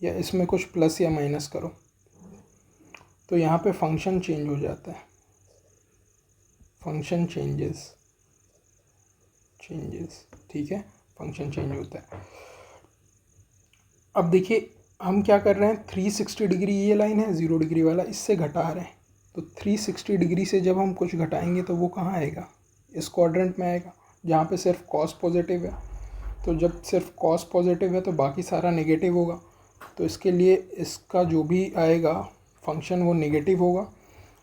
या इसमें कुछ प्लस या माइनस करो, तो यहाँ पे फंक्शन चेंज हो जाता है, फंक्शन चेंजेस, ठीक है, फंक्शन चेंज होता है। अब देखिए हम क्या कर रहे हैं, 360 डिग्री ये लाइन है, 0 डिग्री वाला, इससे घटा रहे हैं। तो 360 डिग्री से जब हम कुछ घटाएंगे तो वो कहाँ आएगा, इस क्वाड्रेंट में आएगा जहाँ पे सिर्फ कॉस पॉजिटिव है। तो जब सिर्फ कॉस पॉजिटिव है तो बाकी सारा नेगेटिव होगा, तो इसके लिए इसका जो भी आएगा फंक्शन वो नेगेटिव होगा।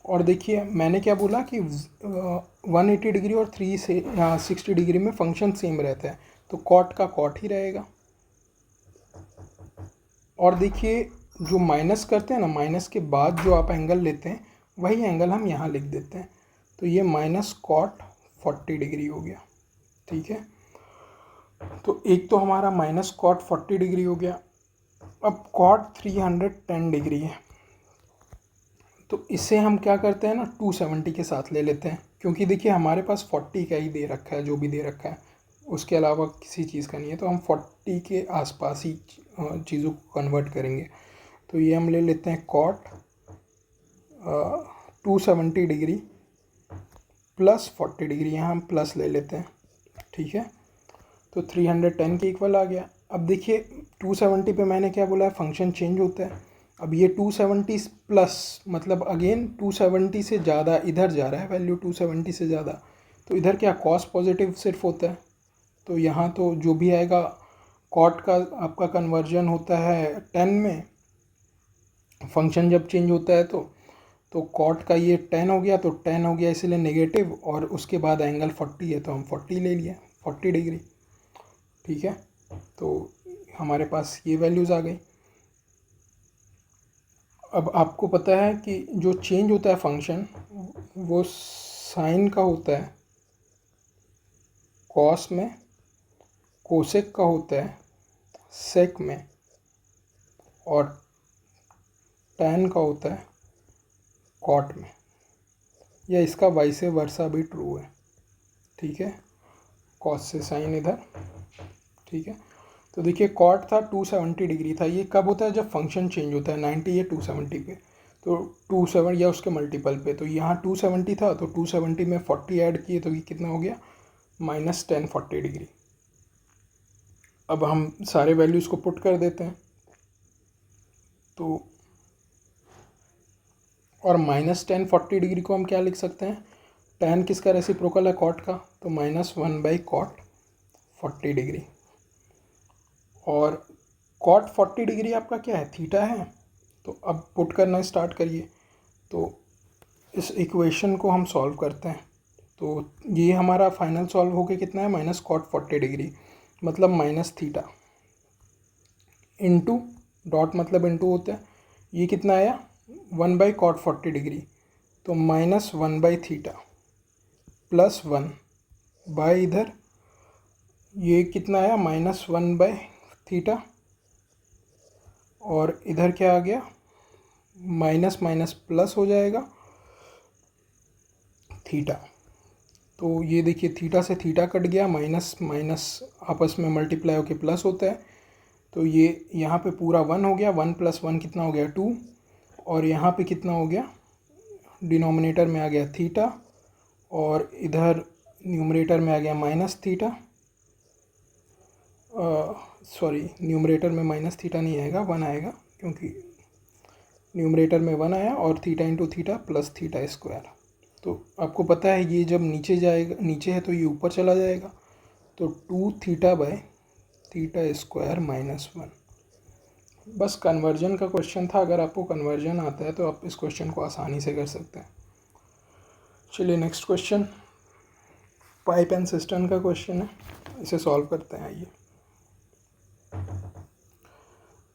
और देखिए मैंने क्या बोला कि 180 डिग्री और 360 डिग्री में फंक्शन सेम रहता है, तो कॉट का कॉट ही रहेगा। और देखिए जो माइनस करते हैं ना, माइनस के बाद जो आप एंगल लेते हैं वही एंगल हम यहाँ लिख देते हैं, तो ये माइनस कॉट 40 डिग्री हो गया, ठीक है। तो एक तो हमारा माइनस कॉट 40 डिग्री हो गया। अब कॉट 310 डिग्री है, तो इसे हम क्या करते हैं ना, 270 के साथ ले लेते हैं, क्योंकि देखिए हमारे पास 40 का ही दे रखा है, जो भी दे रखा है उसके अलावा किसी चीज़ का नहीं है, तो हम 40 के आसपास ही चीज़ों को कन्वर्ट करेंगे। तो ये हम ले लेते हैं कॉट 270 डिग्री प्लस 40 डिग्री, यहाँ हम प्लस ले लेते हैं, ठीक है। तो 310 के इक्वल आ गया। अब देखिए 270 पे मैंने क्या बोला है, फंक्शन चेंज होता है। अब ये 270 प्लस मतलब अगेन 270 से ज़्यादा इधर जा रहा है, वैल्यू 270 से ज़्यादा, तो इधर क्या कॉस पॉजिटिव सिर्फ होता है, तो यहाँ तो जो भी आएगा कॉट का आपका कन्वर्जन होता है 10 में, फंक्शन जब चेंज होता है तो कॉट का ये 10 हो गया, तो 10 हो गया इसलिए नेगेटिव, और उसके बाद एंगल 40 है तो हम 40 ले लिए, 40 डिग्री, ठीक है। तो हमारे पास ये वैल्यूज़ आ गई। अब आपको पता है कि जो चेंज होता है फंक्शन वो साइन का होता है कॉस में, कोसेक का होता है सेक में, और टैन का होता है कॉट में, या इसका वाइस वर्सा भी ट्रू है, ठीक है। कॉस से साइन इधर, ठीक है। तो देखिए कॉट था 270 डिग्री था, ये कब होता है जब फंक्शन चेंज होता है 90 या 270 पे, तो 27 या उसके मल्टीपल पे, तो यहाँ 270 था तो 270 में 40 ऐड किए तो ये कितना हो गया, -10 40 डिग्री। अब हम सारे वैल्यूज़ को पुट कर देते हैं, तो और -10 40 डिग्री को हम क्या लिख सकते हैं, tan किसका रेसिप्रोकल है, कॉट का, तो -1/cot 40 डिग्री। और कॉट 40 डिग्री आपका क्या है, थीटा है। तो अब पुट करना स्टार्ट करिए, तो इस इक्वेशन को हम सॉल्व करते हैं। तो ये हमारा फाइनल सॉल्व होके कितना है, -cot 40 डिग्री मतलब माइनस थीटा इंटू डॉट मतलब इंटू होता है, ये कितना आया 1/cot 40 डिग्री, तो -1/थीटा प्लस 1 बाय इधर ये कितना आया -1/थीटा, और इधर क्या आ गया माइनस माइनस प्लस हो जाएगा थीटा। तो ये देखिए थीटा से थीटा कट गया, माइनस माइनस आपस में मल्टीप्लाई होकर प्लस होता है, तो ये यहाँ पे पूरा 1 हो गया, 1 + 1 कितना हो गया 2, और यहाँ पे कितना हो गया, डिनोमिनेटर में आ गया थीटा और इधर न्यूमरेटर में आ गया माइनस थीटा, सॉरी न्यूमरेटर में माइनस थीटा नहीं आएगा, 1 आएगा, क्योंकि न्यूमरेटर में 1 आया, और theta into theta plus theta square. तो आपको पता है ये जब नीचे जाएगा, नीचे है तो ये ऊपर चला जाएगा, तो 2 थीटा बाय थीटा स्क्वायर -1। बस कन्वर्जन का क्वेश्चन था, अगर आपको कन्वर्जन आता है तो आप इस क्वेश्चन को आसानी से कर सकते हैं। चलिए next question pipe and system का क्वेश्चन है। इसे सॉल्व करते हैं। आइए,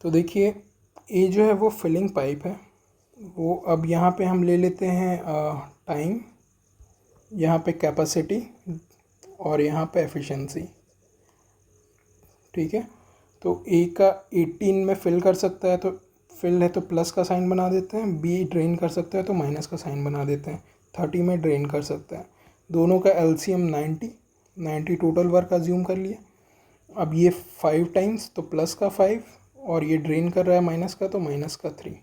तो देखिए ये जो है वो फिलिंग पाइप है, वो अब यहाँ पे हम ले लेते हैं टाइम, यहाँ पे कैपेसिटी और यहाँ पे एफिशिएंसी। ठीक है, तो ए का 18 में फिल कर सकता है तो फिल है तो प्लस का साइन बना देते हैं, बी ड्रेन कर सकता है तो माइनस का साइन बना देते हैं, 30 में ड्रेन कर सकता है। दोनों का एलसीएम 90 टोटल वर्क अज्यूम कर लिया। अब ये 5 टाइम्स तो प्लस का 5 और ये ड्रेन कर रहा है माइनस का तो माइनस का 3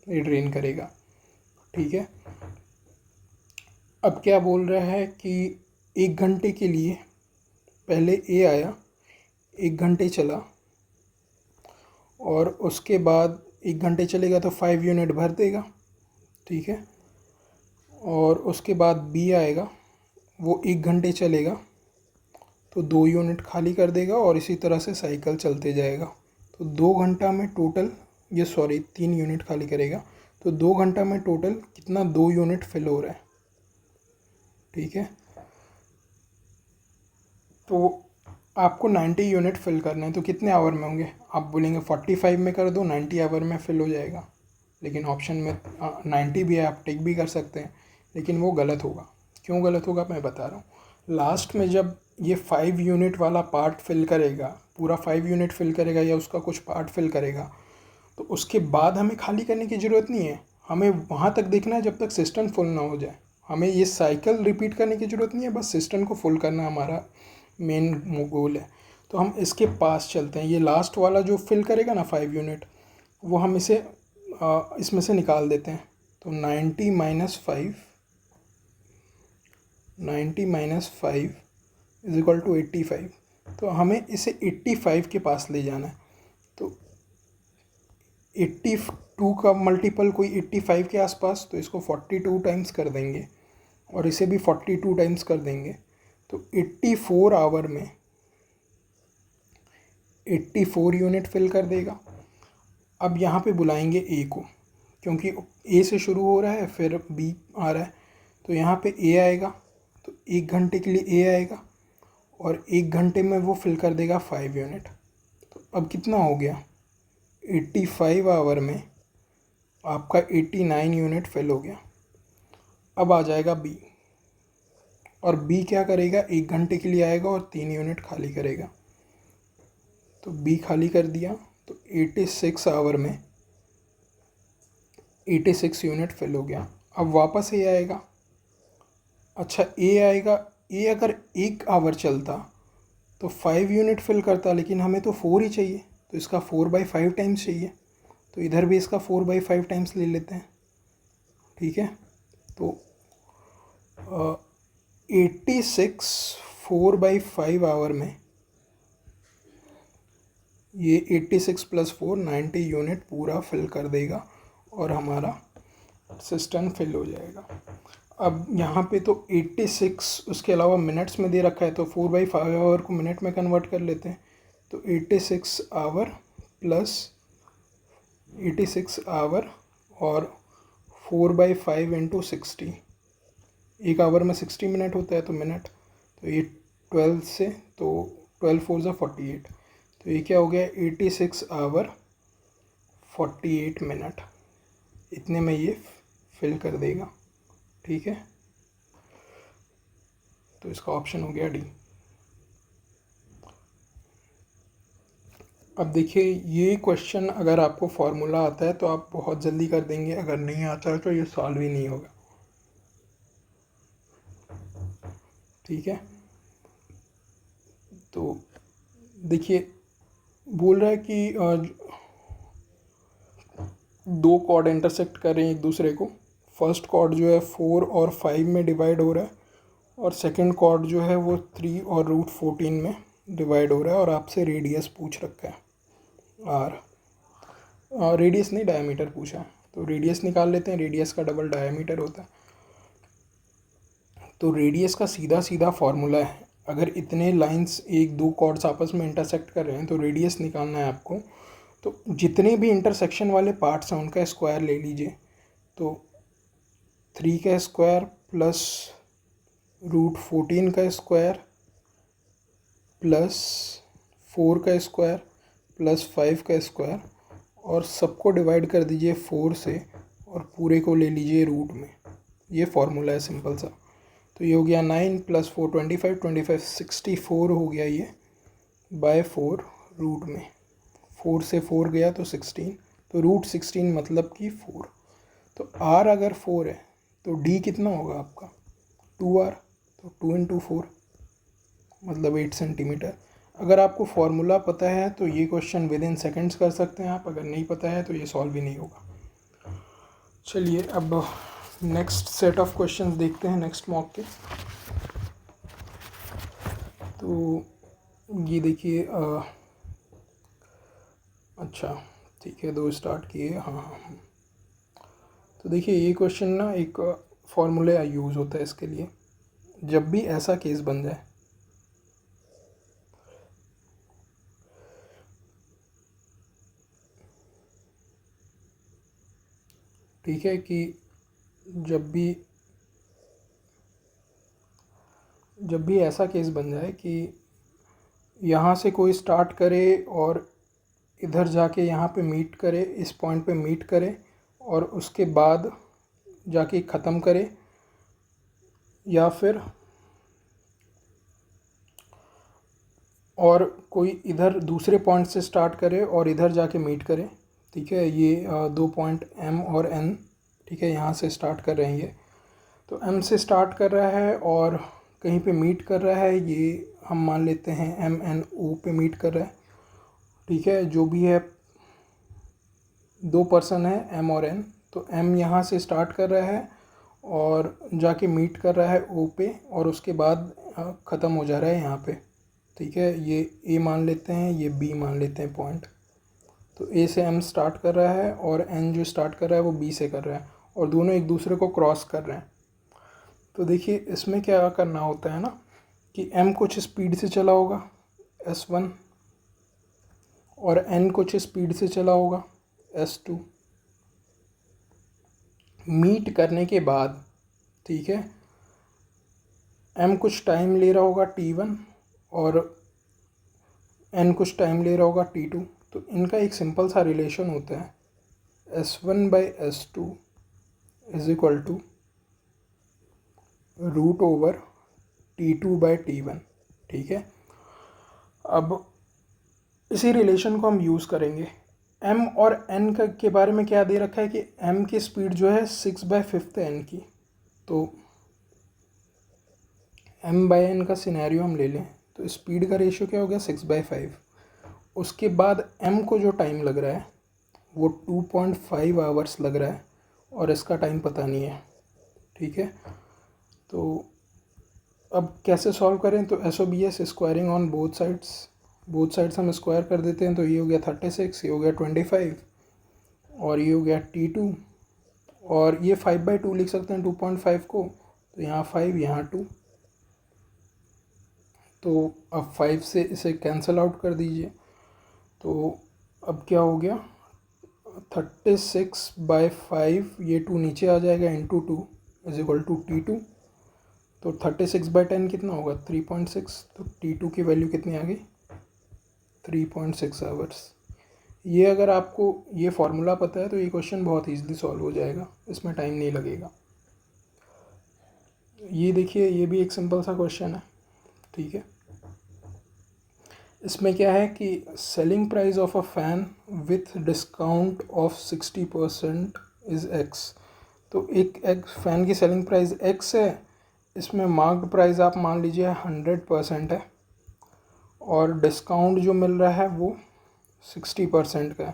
ये ड्रेन करेगा। ठीक है, अब क्या बोल रहा है कि 1 घंटे के लिए पहले ए आया, 1 घंटे चला और उसके बाद 1 घंटे चलेगा तो 5 यूनिट भर देगा। ठीक है, और उसके बाद बी आएगा, वो 1 घंटे चलेगा तो 2 यूनिट खाली कर देगा और इसी तरह से साइकिल चलते जाएगा। तो 2 घंटा में टोटल 3 यूनिट खाली करेगा, तो 2 घंटा में टोटल कितना 2 यूनिट फिल हो रहा है। ठीक है, तो आपको 90 यूनिट फिल करना है तो कितने आवर में होंगे? आप बोलेंगे 45 में कर दो, 90 आवर में फिल हो जाएगा, लेकिन ऑप्शन में 90 भी है, आप टिक भी कर सकते हैं, लेकिन वो गलत होगा। क्यों गलत होगा मैं बता रहा हूँ। लास्ट में जब ये 5 यूनिट वाला पार्ट फिल करेगा, पूरा 5 यूनिट फिल करेगा या उसका कुछ पार्ट फिल करेगा, तो उसके बाद हमें खाली करने की ज़रूरत नहीं है, हमें वहाँ तक देखना है जब तक सिस्टम फुल ना हो जाए। हमें ये साइकिल रिपीट करने की ज़रूरत नहीं है, बस सिस्टम को फुल करना हमारा मेन गोल है। तो हम इसके पास चलते हैं, ये लास्ट वाला जो फिल करेगा ना 5 यूनिट, वो हम इसे इसमें से निकाल देते हैं। तो 90 माइनस 5 इज इक्वल टू 85। तो हमें इसे 85 के पास ले जाना है। तो 82 का मल्टीपल कोई 85 के आसपास, तो इसको 42 टाइम्स कर देंगे और इसे भी 42 टाइम्स कर देंगे। तो 84 आवर में 84 यूनिट फिल कर देगा। अब यहाँ पे बुलाएंगे ए को, क्योंकि ए से शुरू हो रहा है फिर बी आ रहा है, तो यहाँ पे ए आएगा, तो 1 घंटे के लिए ए आएगा और 1 घंटे में वो फिल कर देगा 5 यूनिट। तो अब कितना हो गया? 85 आवर में आपका 89 यूनिट फिल हो गया। अब आ जाएगा बी, और बी क्या करेगा? 1 घंटे के लिए आएगा और 3 यूनिट खाली करेगा। तो बी खाली कर दिया, तो 86 आवर में 86 यूनिट फिल हो गया। अब वापस ए आएगा। अच्छा, ए आएगा, ए अगर 1 आवर चलता तो 5 यूनिट फिल करता, लेकिन हमें तो 4 ही चाहिए, तो इसका 4/5 टाइम्स चाहिए, तो इधर भी इसका 4/5 टाइम्स ले लेते हैं। ठीक है, तो 86 4/5 आवर में ये 86 + 4 90 यूनिट पूरा फिल कर देगा और हमारा सिस्टम फिल हो जाएगा। अब यहाँ पे तो 86 उसके अलावा मिनट्स में दे रखा है, तो 4/5 आवर को मिनट में कन्वर्ट कर लेते हैं। तो 86 आवर प्लस 86 आवर और 4/5 इंटू 60, 1 आवर में 60 मिनट होता है तो मिनट, तो ये 12 से, तो 12 4 ज़ा 48, तो ये क्या हो गया? 86 आवर 48 मिनट, इतने में ये फिल कर देगा। ठीक है, तो इसका ऑप्शन हो गया डी। अब देखिए, ये क्वेश्चन अगर आपको फॉर्मूला आता है तो आप बहुत जल्दी कर देंगे, अगर नहीं आता है तो ये सॉल्व ही नहीं होगा। ठीक है, तो देखिए बोल रहा है कि 2 कॉर्ड इंटरसेक्ट कर रहे हैं एक दूसरे को। फर्स्ट कॉर्ड जो है 4 और 5 में डिवाइड हो रहा है, और सेकंड कॉर्ड जो है वो 3 और √14 में डिवाइड हो रहा है, और आपसे रेडियस पूछ रखा है आर। रेडियस नहीं, डायमीटर पूछा है, तो रेडियस निकाल लेते हैं। रेडियस का डबल डायमीटर होता है। तो रेडियस का सीधा सीधा फॉर्मूला है, अगर इतने लाइंस 1-2 कॉर्ड्स आपस में इंटरसेक्ट कर रहे हैं तो रेडियस निकालना है आपको। तो जितने भी इंटरसेक्शन वाले पार्ट्स हैं उनका स्क्वायर ले लीजिए। तो 3 का स्क्वायर प्लस √14 का स्क्वायर प्लस 4 का स्क्वायर प्लस 5 का स्क्वायर, और सबको डिवाइड कर दीजिए 4 से और पूरे को ले लीजिए रूट में। ये फॉर्मूला है सिंपल सा। तो ये हो गया 9 + 4 25, 25 64 हो गया ये बाय 4 रूट में। 4 से 4 गया तो 16, तो रूट 16 मतलब कि 4। तो r अगर 4 है तो d कितना होगा आपका 2r, तो 2 × 4 मतलब 8 सेंटीमीटर। अगर आपको फॉर्मूला पता है तो ये क्वेश्चन विद इन सेकेंड्स कर सकते हैं आप, अगर नहीं पता है तो ये सॉल्व ही नहीं होगा। चलिए अब नेक्स्ट सेट ऑफ क्वेश्चंस देखते हैं नेक्स्ट मॉक के। तो ये देखिए अच्छा ठीक है, 2 स्टार्ट किए। हाँ, तो देखिए ये क्वेश्चन ना एक फॉर्मूले यूज़ होता है इसके लिए। जब भी ऐसा केस बन जाए, ठीक है, कि जब भी ऐसा केस बन जाए कि यहाँ से कोई स्टार्ट करे और इधर जाके यहाँ पे मीट करे, इस पॉइंट पे मीट करे और उसके बाद जाके ख़त्म करे, या फिर और कोई इधर दूसरे पॉइंट से स्टार्ट करे और इधर जाके मीट करे, ठीक है। ये 2 पॉइंट M और N, ठीक है, यहाँ से स्टार्ट कर रहे हैं ये। तो M से स्टार्ट कर रहा है और कहीं पे मीट कर रहा है, ये हम मान लेते हैं MNO पे मीट कर रहा है, ठीक है। जो भी है 2 पर्सन है M और N, तो M यहाँ से स्टार्ट कर रहा है और जाके मीट कर रहा है O पे और उसके बाद ख़त्म हो जा रहा है यहाँ पे, ठीक है। ये A मान लेते हैं, ये B मान लेते हैं पॉइंट। तो A से M स्टार्ट कर रहा है और N जो स्टार्ट कर रहा है वो B से कर रहा है और दोनों एक दूसरे को क्रॉस कर रहे हैं। तो देखिए इसमें क्या करना होता है ना कि M कुछ स्पीड से चला होगा S1 और N कुछ स्पीड से चला होगा S2। मीट करने के बाद, ठीक है, M कुछ टाइम ले रहा होगा T1 और N कुछ टाइम ले रहा होगा T2। तो इनका एक सिंपल सा रिलेशन होता है S1/S2 = √T2/T1, ठीक है। अब इसी रिलेशन को हम यूज़ करेंगे। M और N के बारे में क्या दे रखा है कि M की स्पीड जो है 6/5 N की, तो M/N का सिनेरियो हम ले लें तो स्पीड का रेशियो क्या हो गया 6/5। उसके बाद M को जो टाइम लग रहा है वो 2.5 आवर्स लग रहा है और इसका टाइम पता नहीं है, ठीक है। तो अब कैसे सॉल्व करें, तो SOBS squaring on both sides हम स्क्वायर कर देते हैं। तो ये हो गया 36, ये हो गया 25 और ये हो गया T2, और ये 5/2 लिख सकते हैं 2.5 को, तो यहाँ 5 यहाँ 2। तो अब 5 से इसे कैंसिल आउट कर दीजिए। तो अब क्या हो गया 36/5, ये 2 नीचे आ जाएगा, इंटू 2 = T2। तो 36/10 कितना होगा 3.6। तो T2 की वैल्यू कितनी आ गई 3.6 आवर्स। ये अगर आपको ये फार्मूला पता है तो ये क्वेश्चन बहुत ईजिली सॉल्व हो जाएगा, इसमें टाइम नहीं लगेगा। ये देखिए ये भी एक सिंपल सा क्वेश्चन है, ठीक है। इसमें क्या है कि selling price of a fan with discount of 60% is X। तो एक फ़ैन की सेलिंग प्राइस X है, इसमें मार्क्ड प्राइस आप मान लीजिए 100% है और डिस्काउंट जो मिल रहा है वो 60% का है।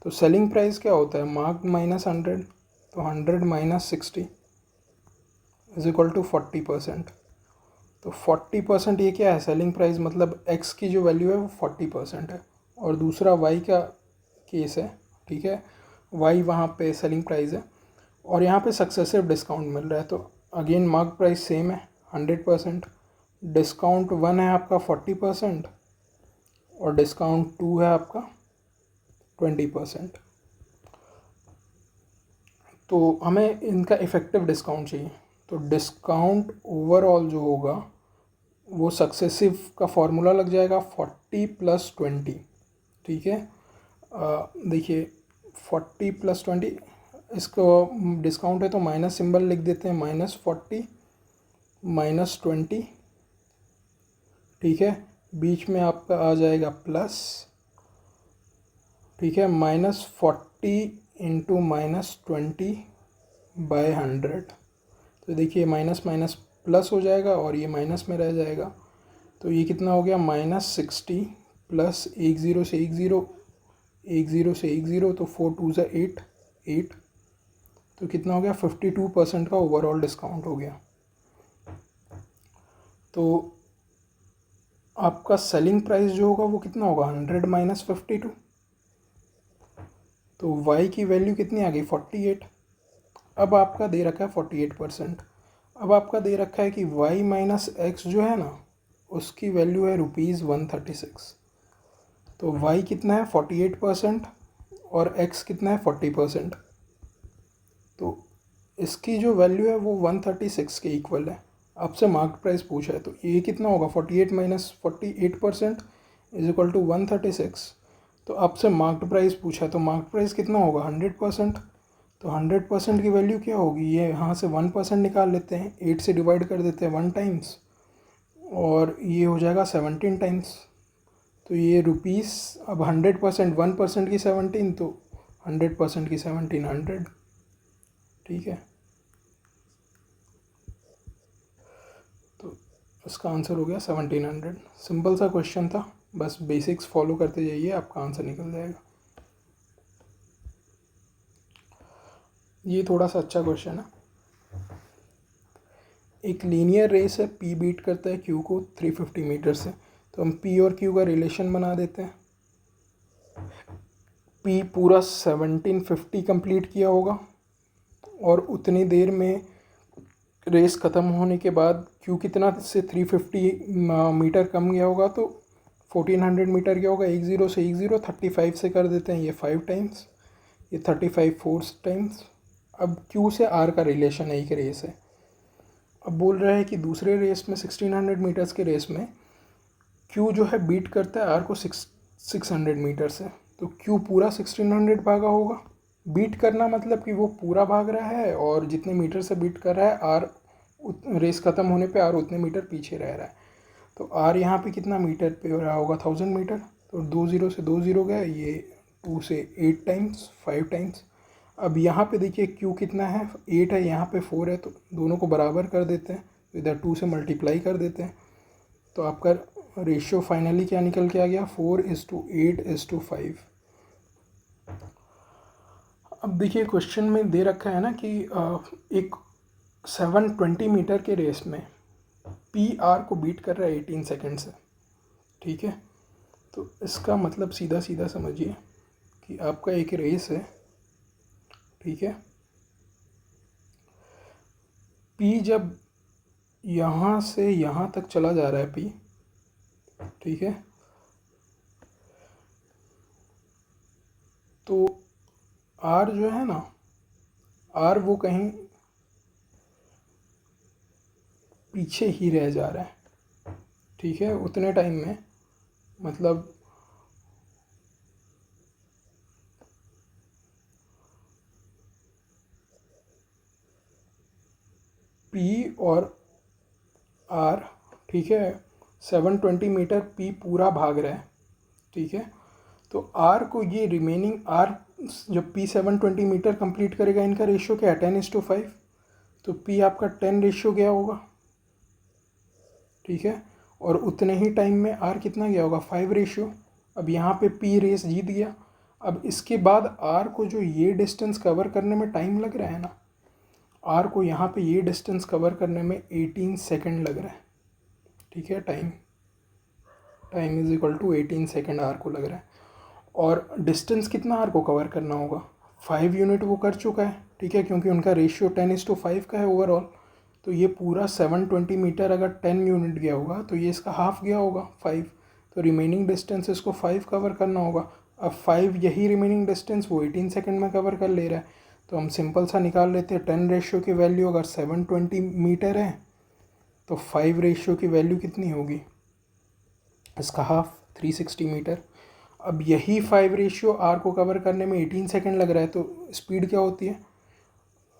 तो सेलिंग प्राइस क्या होता है मार्क्ड -100, तो 100 - 60 = 40%। तो 40% ये क्या है सेलिंग प्राइस, मतलब X की जो वैल्यू है वो 40% है। और दूसरा Y का केस है, ठीक है, Y वहाँ पे सेलिंग प्राइस है और यहाँ पे सक्सेसिव डिस्काउंट मिल रहा है। तो अगेन मार्क प्राइस सेम है 100%, डिस्काउंट 1 है आपका 40% और डिस्काउंट 2 है आपका 20%। तो हमें इनका इफ़ेक्टिव डिस्काउंट चाहिए। तो डिस्काउंट ओवरऑल जो होगा वो सक्सेसिव का फॉर्मूला लग जाएगा 40 + 20, ठीक है। देखिए 40 + 20, इसको डिस्काउंट है तो माइनस सिंबल लिख देते हैं, -40 -20, ठीक है। बीच में आपका आ जाएगा प्लस, ठीक है, -40 × -20/100। तो देखिए माइनस माइनस प्लस हो जाएगा और ये माइनस में रह जाएगा। तो ये कितना हो गया, -60 प्लस 1 0 से 1 0, 1 0 से 1 0, तो 4 2 = 8, 8। तो कितना हो गया, 52% का ओवरऑल डिस्काउंट हो गया। तो आपका सेलिंग प्राइस जो होगा वो कितना होगा, 100 - 52। तो y की वैल्यू कितनी आ गई, 48। अब आपका दे रखा है 48%। अब आपका दे रखा है कि y - x जो है ना, उसकी वैल्यू है ₹136। तो y कितना है, 48%, और x कितना है, 40%। तो इसकी जो वैल्यू है वो 136 के इक्वल है। आपसे मार्केट प्राइस पूछा है, तो ये कितना होगा, 48 - 48% = 136। तो आपसे मार्केट प्राइस पूछा है, तो मार्केट प्राइस कितना होगा, 100%। तो 100% की वैल्यू क्या होगी, ये यहाँ से 1% निकाल लेते हैं, 8 से डिवाइड कर देते हैं 1 टाइम्स, और ये हो जाएगा 17 टाइम्स। तो ये रुपीस, अब 100%, 1% की 17, तो 100% की 1700, ठीक है। तो इसका आंसर हो गया 1700। सिंपल सा क्वेश्चन था, बस बेसिक्स फॉलो करते जाइए, आपका आंसर निकल जाएगा। ये थोड़ा सा अच्छा क्वेश्चन है। एक लीनियर रेस है, पी बीट करता है क्यू को 350 मीटर से। तो हम पी और क्यू का रिलेशन बना देते हैं। पी पूरा 1750 कंप्लीट किया होगा, और उतनी देर में रेस ख़त्म होने के बाद क्यू कितना से 350 मीटर कम गया होगा, तो 1400 मीटर गया होगा। 1 0 से 1 0, 35 से कर देते हैं, ये 5 टाइम्स, ये 35 4 टाइम्स। अब क्यू से आर का रिलेशन है, एक रेस है। अब बोल रहा है कि दूसरे रेस में 1600 मीटर्स के रेस में क्यू जो है बीट करता है आर को 600 मीटर से। तो क्यू पूरा 1600 भागा होगा। बीट करना मतलब कि वो पूरा भाग रहा है, और जितने मीटर से बीट कर रहा है आर, रेस ख़त्म होने पे आर उतने मीटर पीछे रह रहा है। तो आर यहाँ पे कितना मीटर पे हो रहा होगा, 1000 मीटर। तो 2 0 से 2 0 गया, ये 2 से 8 टाइम्स, 5 टाइम्स। अब यहाँ पे देखिए क्यू कितना है, 8 है, यहाँ पे 4 है, तो दोनों को बराबर कर देते हैं, तो इधर 2 से मल्टीप्लाई कर देते हैं। तो आपका रेशियो फाइनली क्या निकल के आ गया, 4:8:5। अब देखिए क्वेश्चन में दे रखा है ना कि एक 720 मीटर के रेस में पी आर को बीट कर रहा है 18 सेकेंड से, ठीक है। तो इसका मतलब सीधा सीधा समझिए कि आपका एक रेस है, ठीक है। पी जब यहाँ से यहाँ तक चला जा रहा है, पी, ठीक है, तो आर जो है ना, आर वो कहीं पीछे ही रह जा रहा है, ठीक है। उतने टाइम में मतलब पी और आर, ठीक है, 720 मीटर पी पूरा भाग रहा है, ठीक है। तो आर को ये रिमेनिंग आर, जब पी 720 मीटर कंप्लीट करेगा, इनका रेशियो क्या है, 10:5। तो पी आपका 10 रेशियो गया होगा, ठीक है। और उतने ही टाइम में आर कितना गया होगा, 5 रेशियो। अब यहाँ पे पी रेस जीत गया। अब इसके बाद आर को जो ये डिस्टेंस कवर करने में टाइम लग रहा है ना, आर को यहाँ पे ये डिस्टेंस कवर करने में 18 सेकेंड लग रहा है, ठीक है। टाइम = 18 सेकेंड आर को लग रहा है। और डिस्टेंस कितना आर को कवर करना होगा, 5 यूनिट वो कर चुका है, ठीक है, क्योंकि उनका रेशियो 10:5 का है ओवरऑल। तो ये पूरा 720 मीटर अगर 10 यूनिट गया होगा, तो ये इसका हाफ गया होगा, 5। तो रिमेनिंग डिस्टेंस इसको 5 कवर करना होगा। अब 5 यही रिमेनिंग डिस्टेंस वो 18 सेकेंड में कवर कर ले रहा है। तो हम सिंपल सा निकाल लेते हैं, 10 रेशियो की वैल्यू अगर 720 मीटर है, तो 5 की वैल्यू कितनी होगी, इसका हाफ 360 मीटर। अब यही 5 को कवर करने में 18 सेकेंड लग रहा है, तो स्पीड क्या होती है,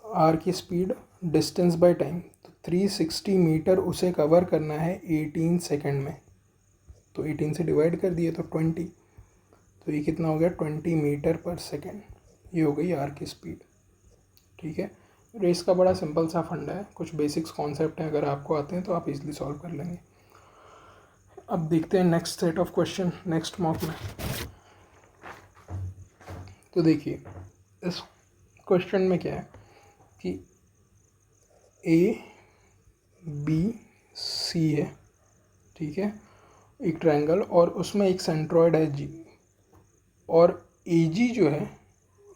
आर की स्पीड डिस्टेंस बाय टाइम, तो 360 मीटर उसे कवर करना है 18 सेकेंड में, तो 18 से डिवाइड कर दिए तो 20, तो ये कितना हो गया 20 मीटर पर सेकेंड, ये हो गई आर की स्पीड। ठीक है, रेस का बड़ा सिंपल सा फंडा है, कुछ बेसिक्स कॉन्सेप्ट हैं, अगर आपको आते हैं तो आप इजीली सॉल्व कर लेंगे। अब देखते हैं next set of question next mock में। तो देखिए इस क्वेश्चन में क्या है कि ए बी सी है, ठीक है, एक ट्रायंगल, और उसमें एक सेंट्रॉयड है जी, और ए जी जो है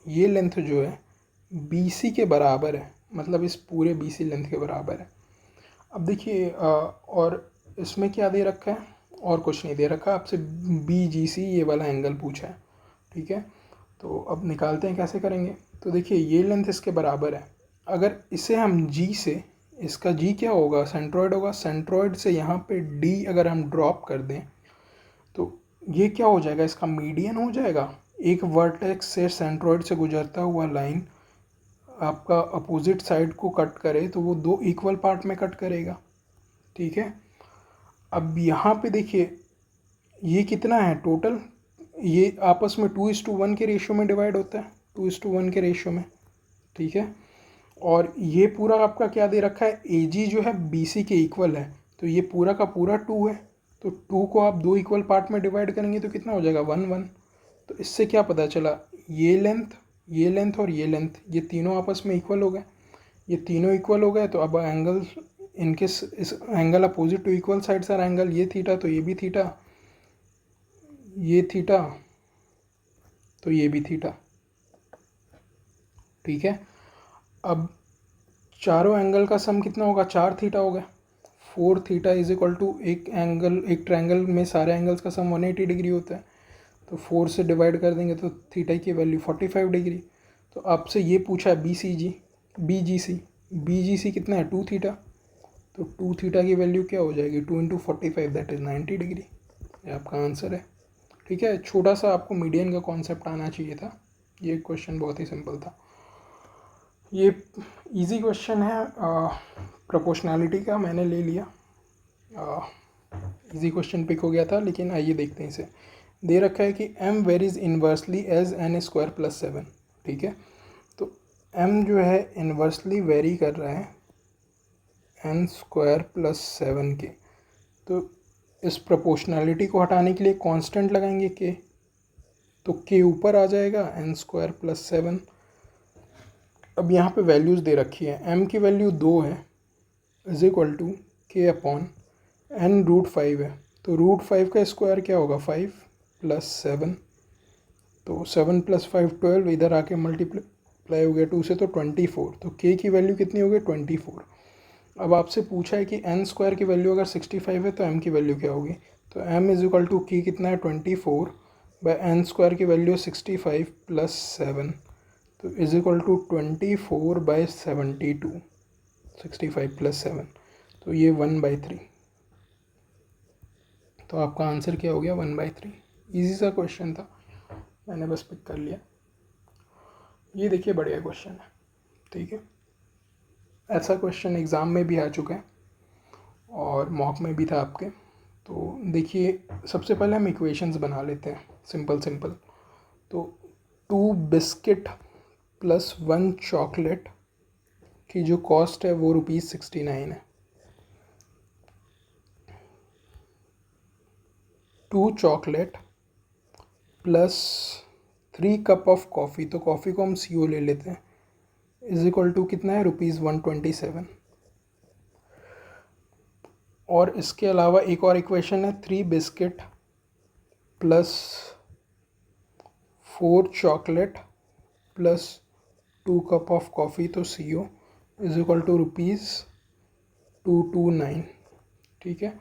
ये लेंथ जो है बी सी के बराबर है, मतलब इस पूरे बी सी लेंथ के बराबर है। अब देखिए और इसमें क्या दे रखा है, और कुछ नहीं दे रखा, आपसे बी जी सी ये वाला एंगल पूछा है। ठीक है, तो अब निकालते हैं, कैसे करेंगे। तो देखिए ये लेंथ इसके बराबर है, अगर इसे हम जी से, इसका जी क्या होगा, सेंट्रॉयड होगा, सेंट्रॉयड से यहाँ पे डी अगर हम ड्रॉप कर दें तो ये क्या हो जाएगा, इसका मीडियन हो जाएगा। एक वर्टेक्स से सेंट्रॉयड से गुजरता हुआ लाइन आपका अपोजिट साइड को कट करे तो वो दो इक्वल पार्ट में कट करेगा। ठीक है, अब यहाँ पे देखिए ये कितना है टोटल, ये आपस में 2:1 के रेशियो में डिवाइड होता है, 2:1 के रेशियो में। ठीक है, और ये पूरा आपका क्या दे रखा है, ए जी जो है बी सी के इक्वल है, तो ये पूरा का पूरा 2 है, तो 2 को आप दो इक्वल पार्ट में डिवाइड करेंगे तो कितना हो जाएगा 1:1। तो इससे क्या पता चला, ये लेंथ और ये लेंथ ये तीनों आपस में इक्वल हो गए, ये तीनों इक्वल हो गए, तो अब एंगल इनके इस angle opposite to equal sides are angle, ये थीटा तो ये भी थीटा, ये थीटा तो ये भी थीटा। ठीक है, अब चारों एंगल का सम कितना होगा, 4 थीटा होगा, 4 थीटा इज इक्वल टू एक एंगल, एक ट्रायंगल में सारे एंगल्स का सम 180 डिग्री होता है, तो 4 से डिवाइड कर देंगे तो थीटा की वैल्यू 45 डिग्री। तो आपसे ये पूछा है बी जी सी कितना है 2 थीटा, तो 2 थीटा की वैल्यू क्या हो जाएगी 2 इंटू 45 दैट इज़ 90 डिग्री, ये आपका आंसर है। ठीक है, छोटा सा आपको मीडियन का कॉन्सेप्ट आना चाहिए था, ये क्वेश्चन बहुत ही सिंपल था। ये इजी क्वेश्चन है, प्रोपोर्शनैलिटी का मैंने ले लिया, इजी क्वेश्चन पिक हो गया था, लेकिन आइए देखते हैं इसे। दे रखा है कि m varies inversely as n² + 7। ठीक है, तो m जो है इन्वर्सली वेरी कर रहा है n² + 7 के, तो इस प्रोपोर्शनैलिटी को हटाने के लिए कांस्टेंट लगाएंगे k, तो k ऊपर आ जाएगा n² + 7। अब यहाँ पे वैल्यूज़ दे रखी है, m की वैल्यू 2 है इज इक्वल टू k/n√5 है, तो √5 का स्क्वायर क्या होगा 5 + 7, तो 7 + 5 12, इधर आके मल्टीप्लाई हो गया 2 से तो 24, तो k की वैल्यू कितनी हो गई 24। अब आपसे पूछा है कि n² की वैल्यू अगर 65 है तो m की वैल्यू क्या होगी, तो m is equal to k कितना है 24/n² की वैल्यू 65 + 7, तो इज इक्वल टू 24/72, 65 + 7, तो ये 1/3, तो आपका आंसर क्या हो गया 1/3। इजी सा क्वेश्चन था, मैंने बस पिक कर लिया। ये देखिए बढ़िया क्वेश्चन है। ठीक है, ऐसा क्वेश्चन एग्ज़ाम में भी आ चुका है और मॉक में भी था आपके। तो देखिए सबसे पहले हम इक्वेशंस बना लेते हैं सिंपल। तो 2 बिस्किट + 1 चॉकलेट की जो कॉस्ट है वो ₹69 है। 2 चॉकलेट + 3 कप ऑफ कॉफ़ी, तो कॉफ़ी को हम CO ले लेते हैं, इज इक्वल टू कितना है ₹127। और इसके अलावा एक और इक्वेशन है 3 biscuit + 4 chocolate + 2 cup of coffee, तो CO इज इक्वल टू ₹229। ठीक है,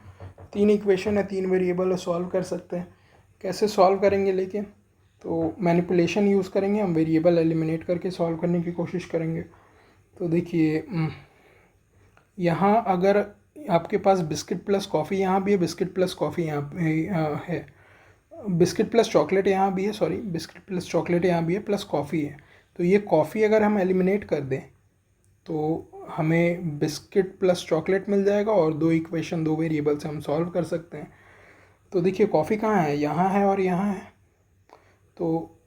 3 इक्वेशन है, 3 वेरिएबल है, सॉल्व कर सकते हैं। कैसे सॉल्व करेंगे, लेकिन तो मैनिपुलेशन यूज़ करेंगे हम, वेरिएबल एलिमिनेट करके सॉल्व करने की कोशिश करेंगे। तो देखिए यहाँ अगर आपके पास बिस्किट प्लस कॉफ़ी यहाँ भी है, बिस्किट प्लस कॉफ़ी यहाँ पे है, बिस्किट प्लस चॉकलेट यहाँ भी है, सॉरी बिस्किट प्लस चॉकलेट यहाँ भी है, प्लस कॉफ़ी है। तो ये कॉफ़ी अगर हम एलिमिनेट कर दें तो हमें बिस्किट प्लस चॉकलेट मिल जाएगा और दो इक्वेशन, दो वेरिएबल से हम सॉल्व कर सकते हैं। तो देखिए कॉफ़ी कहाँ है, यहाँ है और यहाँ है। तो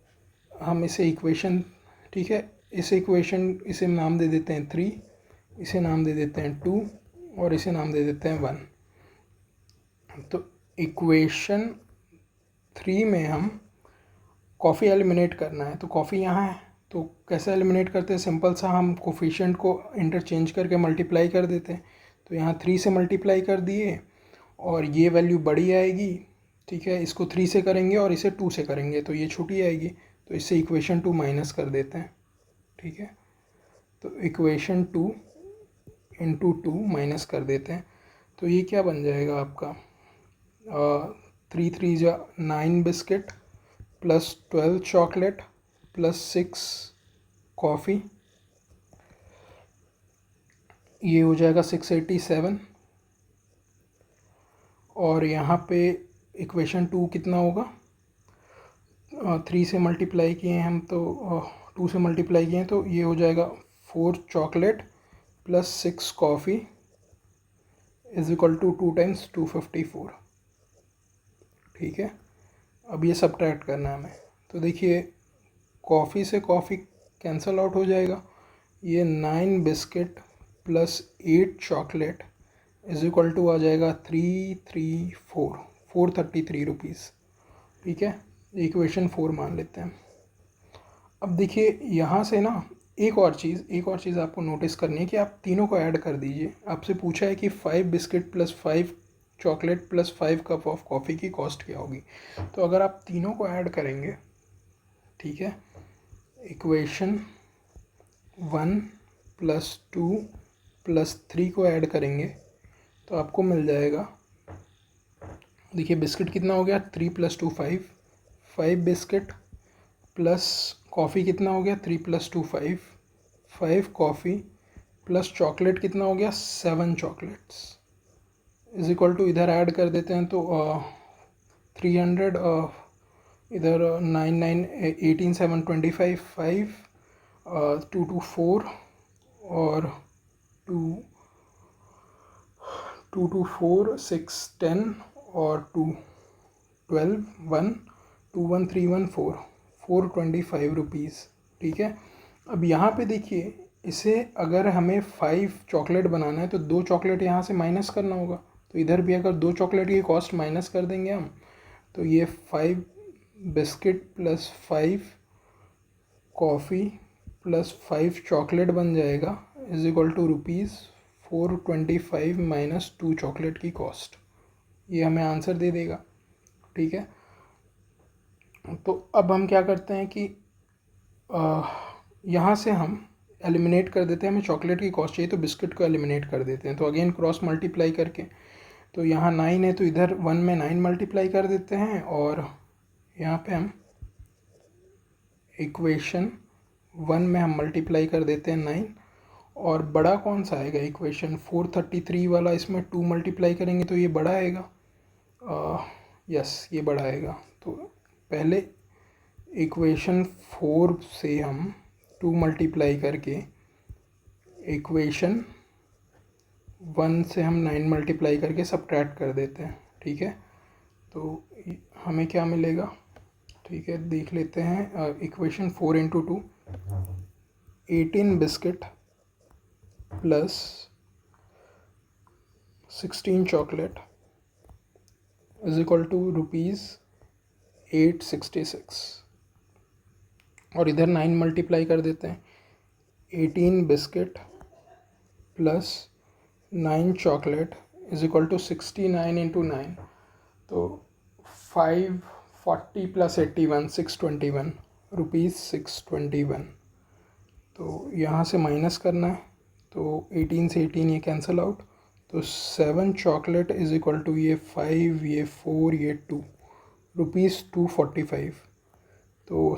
हम इसे इक्वेशन, ठीक है, इसे इक्वेशन, इसे नाम दे देते हैं 3, इसे नाम दे देते हैं 2 और इसे नाम दे देते हैं 1। तो इक्वेशन 3 में हम कॉफ़ी एलिमिनेट करना है, तो कॉफ़ी यहाँ है। तो कैसे एलिमिनेट करते हैं, सिंपल सा, हम कोफिशिएंट को इंटरचेंज करके मल्टीप्लाई कर देते हैं। तो यहाँ 3 से मल्टीप्लाई कर दिए और ये वैल्यू बड़ी आएगी, ठीक है, इसको 3 से करेंगे और इसे 2 से करेंगे तो ये छोटी आएगी। तो इससे इक्वेशन 2 माइनस कर देते हैं, ठीक है। तो इक्वेशन 2 इंटू 2 माइनस कर देते हैं। तो ये क्या बन जाएगा आपका, 3 3 जा 9 biscuit plus 12 chocolate plus 6 coffee, ये हो जाएगा 687। और यहाँ पे इक्वेशन 2 कितना होगा, 3 से मल्टीप्लाई किए हैं हम तो 2 से मल्टीप्लाई किए हैं तो ये हो जाएगा 4 chocolate plus 6 coffee is equal to 2 times 254, ठीक है। अब ये सब्ट्रैक्ट करना है हमें। तो देखिए कॉफ़ी से कॉफ़ी कैंसल आउट हो जाएगा, ये 9 biscuit plus 8 chocolate is equal to आ जाएगा 433 रुपीज़, ठीक है। इक्वेशन 4 मान लेते हैं। अब देखिए यहाँ से ना एक और चीज़ आपको नोटिस करनी है कि आप तीनों को ऐड कर दीजिए। आपसे पूछा है कि 5 biscuit plus 5 chocolate plus 5 cup of coffee की कॉस्ट क्या होगी। तो अगर आप तीनों को ऐड करेंगे, ठीक है, इक्वेशन 1 प्लस 2 प्लस 3 को ऐड करेंगे तो आपको मिल जाएगा, देखिए बिस्किट कितना हो गया, 3 प्लस 2 5 बिस्किट प्लस कॉफ़ी कितना हो गया, 3 प्लस 2 5 कॉफ़ी प्लस चॉकलेट कितना हो गया, 7 चॉकलेट्स इज इक्वल टू, इधर ऐड कर देते हैं तो 300, इधर 9 9 18 7 25 5 2 2 4 और 2 2 2 4 6 10 और 2 12 1 2 1 3 1 4 425 रुपीज़, ठीक है। अब यहाँ पे देखिए इसे अगर हमें 5 चॉकलेट बनाना है तो 2 चॉकलेट यहाँ से माइनस करना होगा। तो इधर भी अगर 2 चॉकलेट की कॉस्ट माइनस कर देंगे हम तो ये 5 biscuit plus 5 coffee plus 5 chocolate बन जाएगा is equal to ₹425 minus 2 chocolate की कॉस्ट। ये हमें आंसर दे देगा, ठीक है। तो अब हम क्या करते हैं कि यहाँ से हम एलिमिनेट कर देते हैं, हमें चॉकलेट की कॉस्ट चाहिए तो बिस्किट को एलिमिनेट कर देते हैं। तो अगेन क्रॉस मल्टीप्लाई करके, तो यहाँ 9 है तो इधर 1 में 9 मल्टीप्लाई कर देते हैं और यहाँ पे हम इक्वेशन 1 में हम मल्टीप्लाई कर देते हैं 9। और बड़ा कौन सा आएगा, इक्वेशन 433 वाला, इसमें 2 मल्टीप्लाई करेंगे तो ये बड़ा आएगा, यस ये बड़ा आएगा। तो पहले इक्वेशन 4 से हम 2 मल्टीप्लाई करके इक्वेशन 1 से हम 9 मल्टीप्लाई करके सब्ट्रैक्ट कर देते हैं, ठीक है। तो हमें क्या मिलेगा, ठीक है, देख लेते हैं। Equation 4 into 2, 18 biscuit plus 16 chocolate is equal to ₹866 और इधर 9 मल्टीप्लाई कर देते हैं। 18 biscuit plus 9 chocolate is equal to 69 into 9, तो 540 प्लस 81 621 रुपीज़ 621। तो यहाँ से माइनस करना है तो 18 से 18 ये कैंसिल आउट, तो 7 चॉकलेट इज इक्वल टू ये 5 ये 4 ये 2 रुपीज़ 245। तो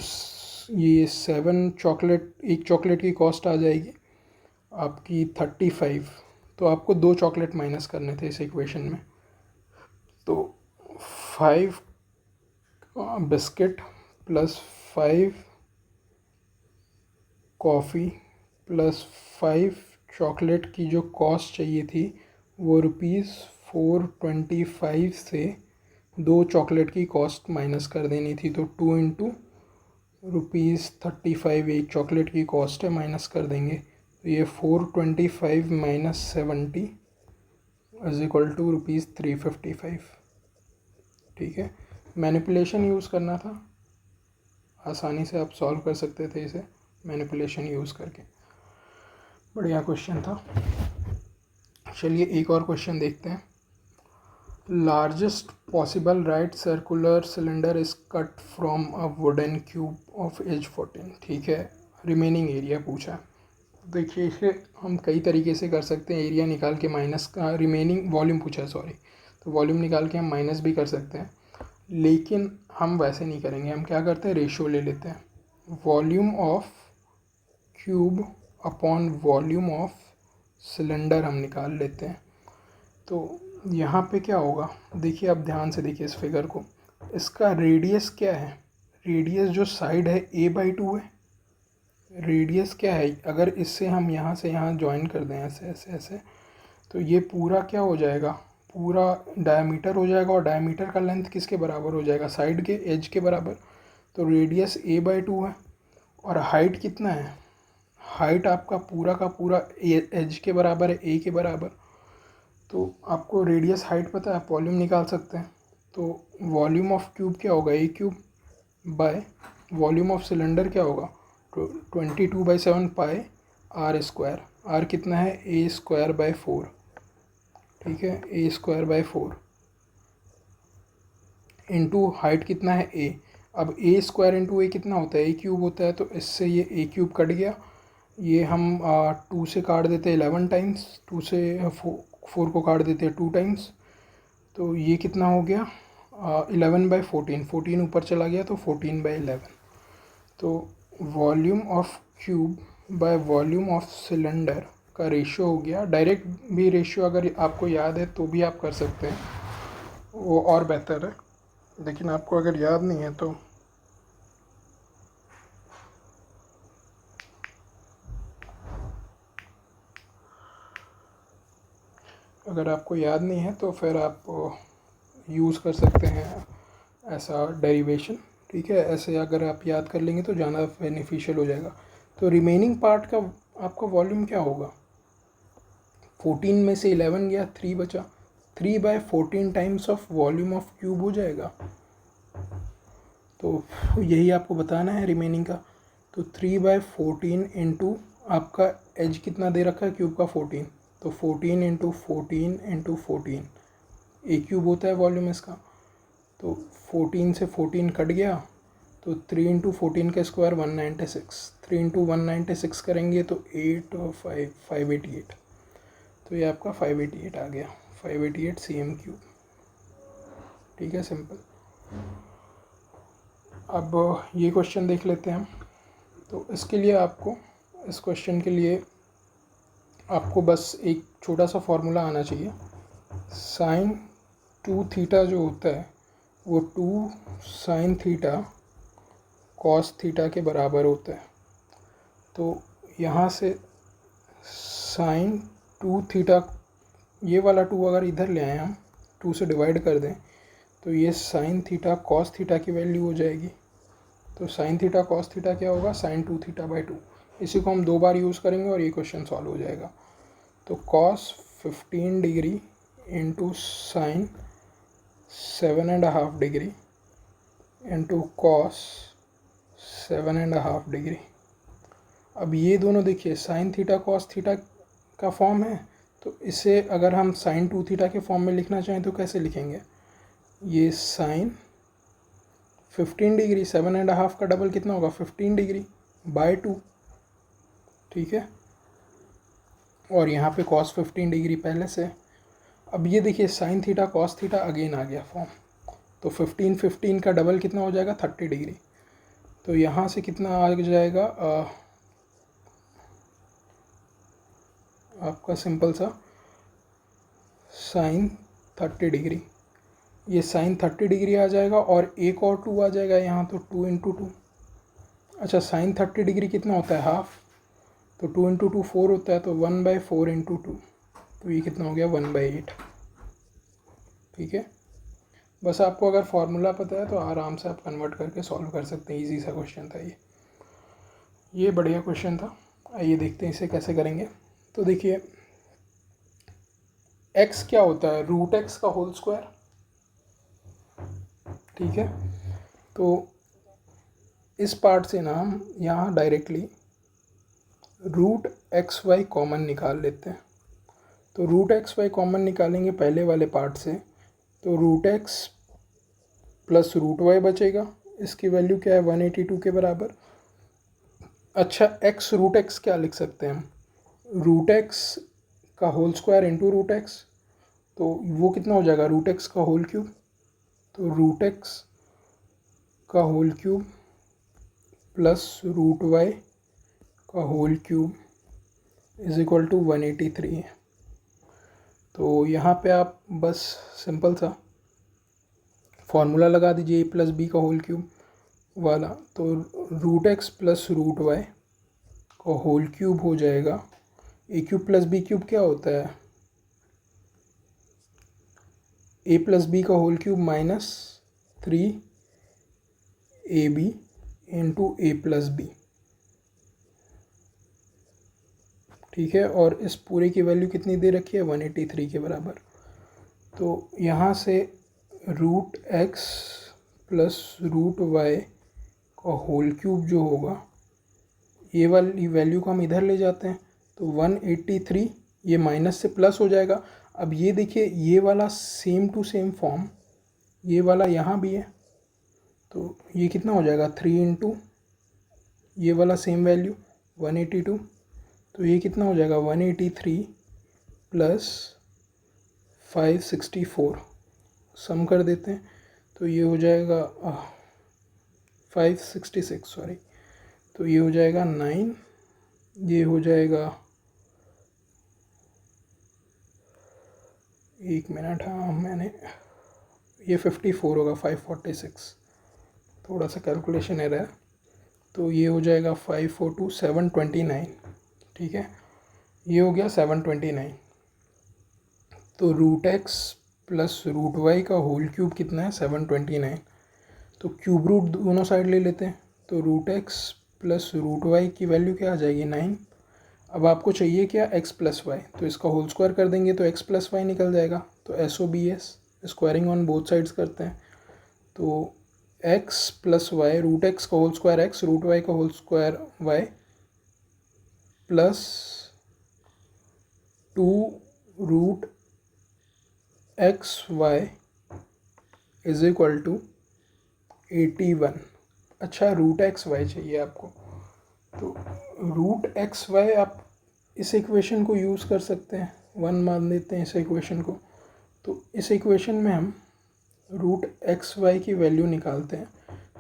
ये 7 चॉकलेट, एक चॉकलेट की कॉस्ट आ जाएगी आपकी 35 तो आपको 2 चॉकलेट माइनस करने थे इस इक्वेशन में। तो 5 biscuit plus 5 coffee plus 5 chocolate की जो कॉस्ट चाहिए थी वो ₹425 से 2 चॉकलेट की कॉस्ट माइनस कर देनी थी। तो 2 इंटू ₹35 एक चॉकलेट की कॉस्ट है, माइनस कर देंगे तो ये 425 माइनस 70 इज इक्वल टू ₹355। ठीक है, मैनिपुलेशन यूज़ करना था, आसानी से आप सॉल्व कर सकते थे इसे मैनिपुलेशन यूज़ करके। बढ़िया क्वेश्चन था। चलिए एक और क्वेश्चन देखते हैं। Largest possible right circular cylinder is cut from a wooden cube of edge 14। ठीक है, रिमेनिंग एरिया पूछा। देखिए इसे हम कई तरीके से कर सकते हैं, एरिया निकाल के माइनस का, रिमेनिंग वॉल्यूम पूछा है सॉरी, तो वॉल्यूम निकाल के हम माइनस भी कर सकते हैं, लेकिन हम वैसे नहीं करेंगे। हम क्या करते हैं, रेशियो ले लेते हैं, volume of cube upon volume of cylinder हम निकाल लेते हैं। तो यहाँ पे क्या होगा, देखिए आप ध्यान से देखिए इस फिगर को, इसका रेडियस क्या है, रेडियस जो साइड है a/2 है। रेडियस क्या है, अगर इससे हम यहाँ से यहाँ ज्वाइन कर दें ऐसे ऐसे ऐसे, तो ये पूरा क्या हो जाएगा, पूरा डायमीटर हो जाएगा, और डायमीटर का लेंथ किसके बराबर हो जाएगा, साइड के एज के बराबर। तो रेडियस a/2 है, और हाइट कितना है, हाइट आपका पूरा का पूरा एज के बराबर है, a के बराबर। तो आपको रेडियस हाइट पता है, आप वॉल्यूम निकाल सकते हैं। तो वॉल्यूम ऑफ क्यूब क्या होगा, a³ by volume of cylinder क्या होगा, 22/7 पाई r²। r कितना है, a²/4। ठीक है, a²/4 इंटू हाइट कितना है a। अब a² इंटू a कितना होता है, a³ होता है, तो इससे ये a³ कट गया, ये हम 2 से काट देते हैं 11 टाइम्स, 2 से 4 को काट देते हैं 2 टाइम्स, तो ये कितना हो गया 11/14, 14 ऊपर चला गया तो 14/11। तो volume of cube by volume of cylinder का रेशियो हो गया। डायरेक्ट भी रेशियो अगर आपको याद है तो भी आप कर सकते हैं, वो और बेहतर है, लेकिन आपको अगर याद नहीं है तो फिर आप यूज़ कर सकते हैं ऐसा डेरिवेशन। ठीक है, ऐसे अगर आप याद कर लेंगे तो ज़्यादा बेनिफिशियल हो जाएगा। तो रिमेनिंग पार्ट का आपका वॉल्यूम क्या होगा, 14 में से 11 गया, 3 बचा, 3/14 times of volume of cube हो जाएगा। तो यही आपको बताना है रिमेनिंग का। तो 3/14 इंटू आपका एज कितना दे रखा है क्यूब का, 14, तो 14 इंटू 14 इंटू 14 a³ होता है वॉल्यूम इसका। तो 14 से 14 कट गया, तो 3 इंटू 14 का स्क्वायर 196, 3 इंटू 196 करेंगे तो 8 और 588। तो ये आपका 588 आ गया, 588 cm³। ठीक है, सिंपल। अब ये क्वेश्चन देख लेते हैं हम। तो इसके लिए आपको, इस क्वेश्चन के लिए आपको बस एक छोटा सा फॉर्मूला आना चाहिए। sin 2θ जो होता है वो 2 sin θ cos θ के बराबर होता है। तो यहाँ से sin 2θ, ये वाला 2 अगर इधर ले आए हम, 2 से डिवाइड कर दें, तो ये sin θ cos θ की वैल्यू हो जाएगी। तो sin θ cos θ क्या होगा, sin 2θ/2। इसी को हम 2 बार यूज़ करेंगे और ये क्वेश्चन सॉल्व हो जाएगा। तो cos 15 degree into sine 7.5 degree into cos 7.5 degree. अब ये दोनों देखिए sin θ cos θ का फॉर्म है, तो इसे अगर हम sin 2θ के फॉर्म में लिखना चाहें तो कैसे लिखेंगे, ये sin 15 डिग्री 7.5 का डबल कितना होगा 15 डिग्री बाय 2। ठीक है, और यहाँ पे cos 15 डिग्री पहले से। अब ये देखिए sin θ cos θ अगेन आ गया फॉर्म, तो 15 का डबल कितना हो जाएगा 30 डिग्री। तो यहाँ से कितना आ जाएगा आपका सिंपल सा साइन 30 डिग्री, ये साइन 30 डिग्री आ जाएगा और एक और 2 आ जाएगा यहाँ, तो 2 इंटू 2। अच्छा, साइन 30 डिग्री कितना होता है? हाफ, तो 2 इंटू 2 4 होता है, तो 1/4 इंटू 2, तो ये कितना हो गया? 1/8। ठीक है, बस आपको अगर फार्मूला पता है तो आराम से आप कन्वर्ट करके सॉल्व कर सकते हैं। इजी सा क्वेश्चन था ये बढ़िया क्वेश्चन था। आइए देखते हैं इसे कैसे करेंगे। तो देखिए, x क्या होता है? रूट एक्स का होल स्क्वायर। ठीक है, तो इस पार्ट से ना हम यहाँ directly root x Y common निकाल लेते हैं। तो रूट एक्स वाई कॉमन निकालेंगे पहले वाले पार्ट से, तो root x plus root Y बचेगा। इसकी वैल्यू क्या है? 182 के बराबर। अच्छा, एक्स रूट एक्स क्या लिख सकते हैं हम? रूट एक्स का whole square into root x, तो वो कितना हो जाएगा? रूट एक्स का होल क्यूब। तो रूट एक्स का whole cube plus root Y का whole cube is equal to 183 है। तो यहाँ पे आप बस सिंपल सा फॉर्मूला लगा दीजिए, a प्लस बी का होल क्यूब वाला। तो root x plus root Y का होल क्यूब हो जाएगा, A cube plus B cube क्या होता है? ए प्लस बी का whole cube minus 3ab into A plus B. ठीक है, और इस पूरे की वैल्यू कितनी दे रखी है? 183 के बराबर। तो यहाँ से root x plus root Y का होल क्यूब जो होगा, ये वाली वैल्यू को हम इधर ले जाते हैं, तो 183 ये माइनस से प्लस हो जाएगा। अब ये देखिए, ये वाला सेम टू सेम फॉर्म ये वाला यहाँ भी है, तो ये कितना हो जाएगा? 3 इंटू ये वाला सेम वैल्यू 182, तो ये कितना हो जाएगा? 183 प्लस 564, सम कर देते हैं तो ये हो जाएगा 566, सॉरी, तो ये हो जाएगा 9, ये हो जाएगा, एक मिनट, हाँ मैंने ये 54 होगा, 546, थोड़ा सा कैलकुलेशन एरर है, तो ये हो जाएगा 542 729। ठीक है, ये हो गया 729। तो root x plus root Y का होल क्यूब कितना है? 729। तो क्यूब रूट दोनों साइड ले लेते हैं, तो root x plus root Y की वैल्यू क्या आ जाएगी? 9। अब आपको चाहिए क्या? x प्लस वाई, तो इसका होल स्क्वायर कर देंगे तो x प्लस वाई निकल जाएगा। तो SOBS, squaring on both sides करते हैं, तो x plus y, root x का whole square x, root Y का whole square y, plus 2 root x y is equal to 81। अच्छा, रूट एक्स वाई चाहिए आपको, तो रूट एक्स वाई आप इस इक्वेशन को यूज़ कर सकते हैं, 1 मान लेते हैं इस इक्वेशन को। तो इस इक्वेशन में हम रूट एक्स वाई की वैल्यू निकालते हैं।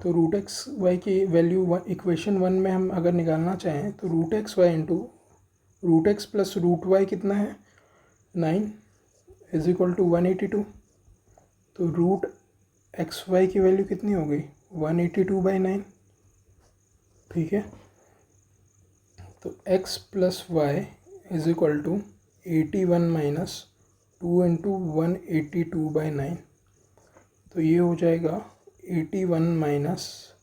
तो रूट एक्स वाई की वैल्यू इक्वेशन 1 में हम अगर निकालना चाहें तो root x Y into root x plus root Y कितना है? 9 इज इक्वल टू 182। तो रूट एक्स वाई की वैल्यू कितनी हो गई? 182/9। ठीक है, तो x plus Y is equal to 81 minus 2 into 182/9। तो ये हो जाएगा 81 माइनस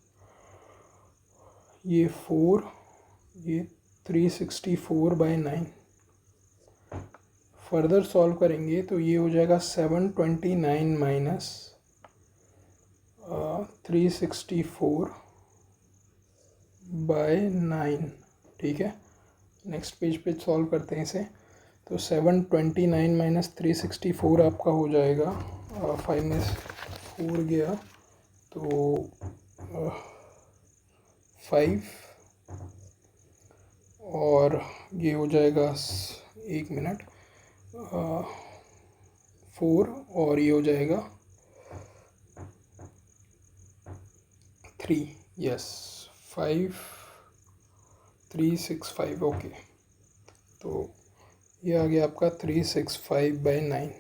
ये 4, ये 364/9। फर्दर सॉल्व करेंगे तो ये हो जाएगा 729 माइनस 364/9। ठीक है, नेक्स्ट पेज पे सॉल्व करते हैं इसे। तो 729 माइनस 364 आपका हो जाएगा, 5 में 4 गया तो 5, और ये हो जाएगा, एक मिनट, 4, और ये हो जाएगा 3, यस 5365। ओके, तो ये आ गया आपका 365/9।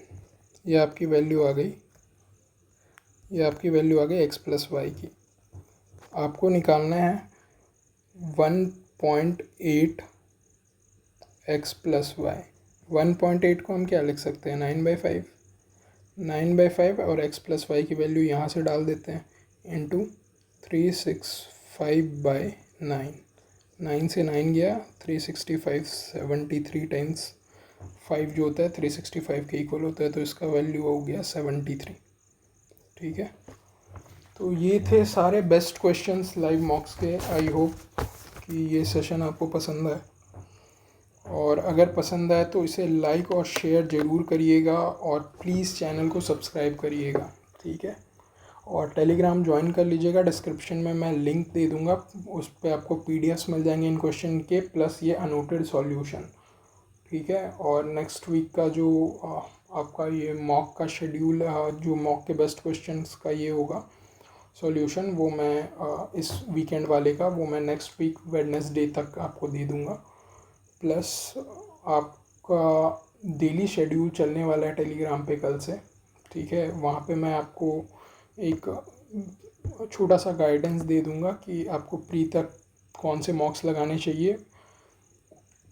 ये आपकी वैल्यू आ गई, ये आपकी वैल्यू आ गई एक्स प्लस वाई की। आपको निकालना है 1.8 एक्स प्लस वाई। 1.8 को हम क्या लिख सकते हैं, 9/5। 9/5 और एक्स प्लस वाई की वैल्यू यहाँ से डाल देते हैं, इंटू 365/9। 9 से 9 गया, 365, 73 टाइम्स 5 जो होता है 365 के इक्वल होता है, तो इसका वैल्यू हो गया 73। ठीक है, तो ये थे सारे बेस्ट क्वेश्चंस लाइव मॉक्स के। आई होप कि ये सेशन आपको पसंद आए, और अगर पसंद आए तो इसे लाइक और शेयर ज़रूर करिएगा, और प्लीज़ चैनल को सब्सक्राइब करिएगा। ठीक है, और टेलीग्राम ज्वाइन कर लीजिएगा, डिस्क्रिप्शन में मैं लिंक दे दूँगा, उस पर आपको पीडीएफ्स मिल जाएंगे इन क्वेश्चन के, प्लस ये अनोटेड सॉल्यूशन। ठीक है, और नेक्स्ट वीक का जो आपका ये मॉक का शेड्यूल, जो मॉक के बेस्ट क्वेश्चंस का ये होगा सॉल्यूशन, वो मैं इस वीकेंड वाले का वो मैं नेक्स्ट वीक वेडनेसडे तक आपको दे दूँगा। प्लस आपका डेली शेड्यूल चलने वाला है टेलीग्राम पे कल से। ठीक है, वहाँ पे मैं आपको एक छोटा सा गाइडेंस दे दूँगा कि आपको प्री तक कौन से मॉक्स लगाने चाहिए।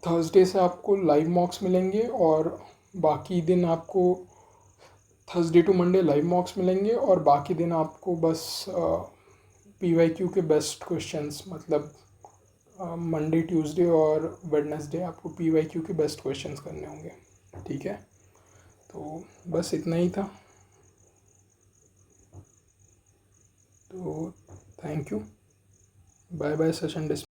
थर्सडे से आपको लाइव मॉक्स मिलेंगे, और बाकी दिन आपको Thursday to Monday live mocks मिलेंगे, और बाकी दिन आपको बस PYQ के बेस्ट क्वेश्चंस, मतलब मंडे ट्यूसडे और वेडनेसडे आपको PYQ के बेस्ट क्वेश्चंस करने होंगे। ठीक है, तो बस इतना ही था। तो thank you, bye bye, session dismiss.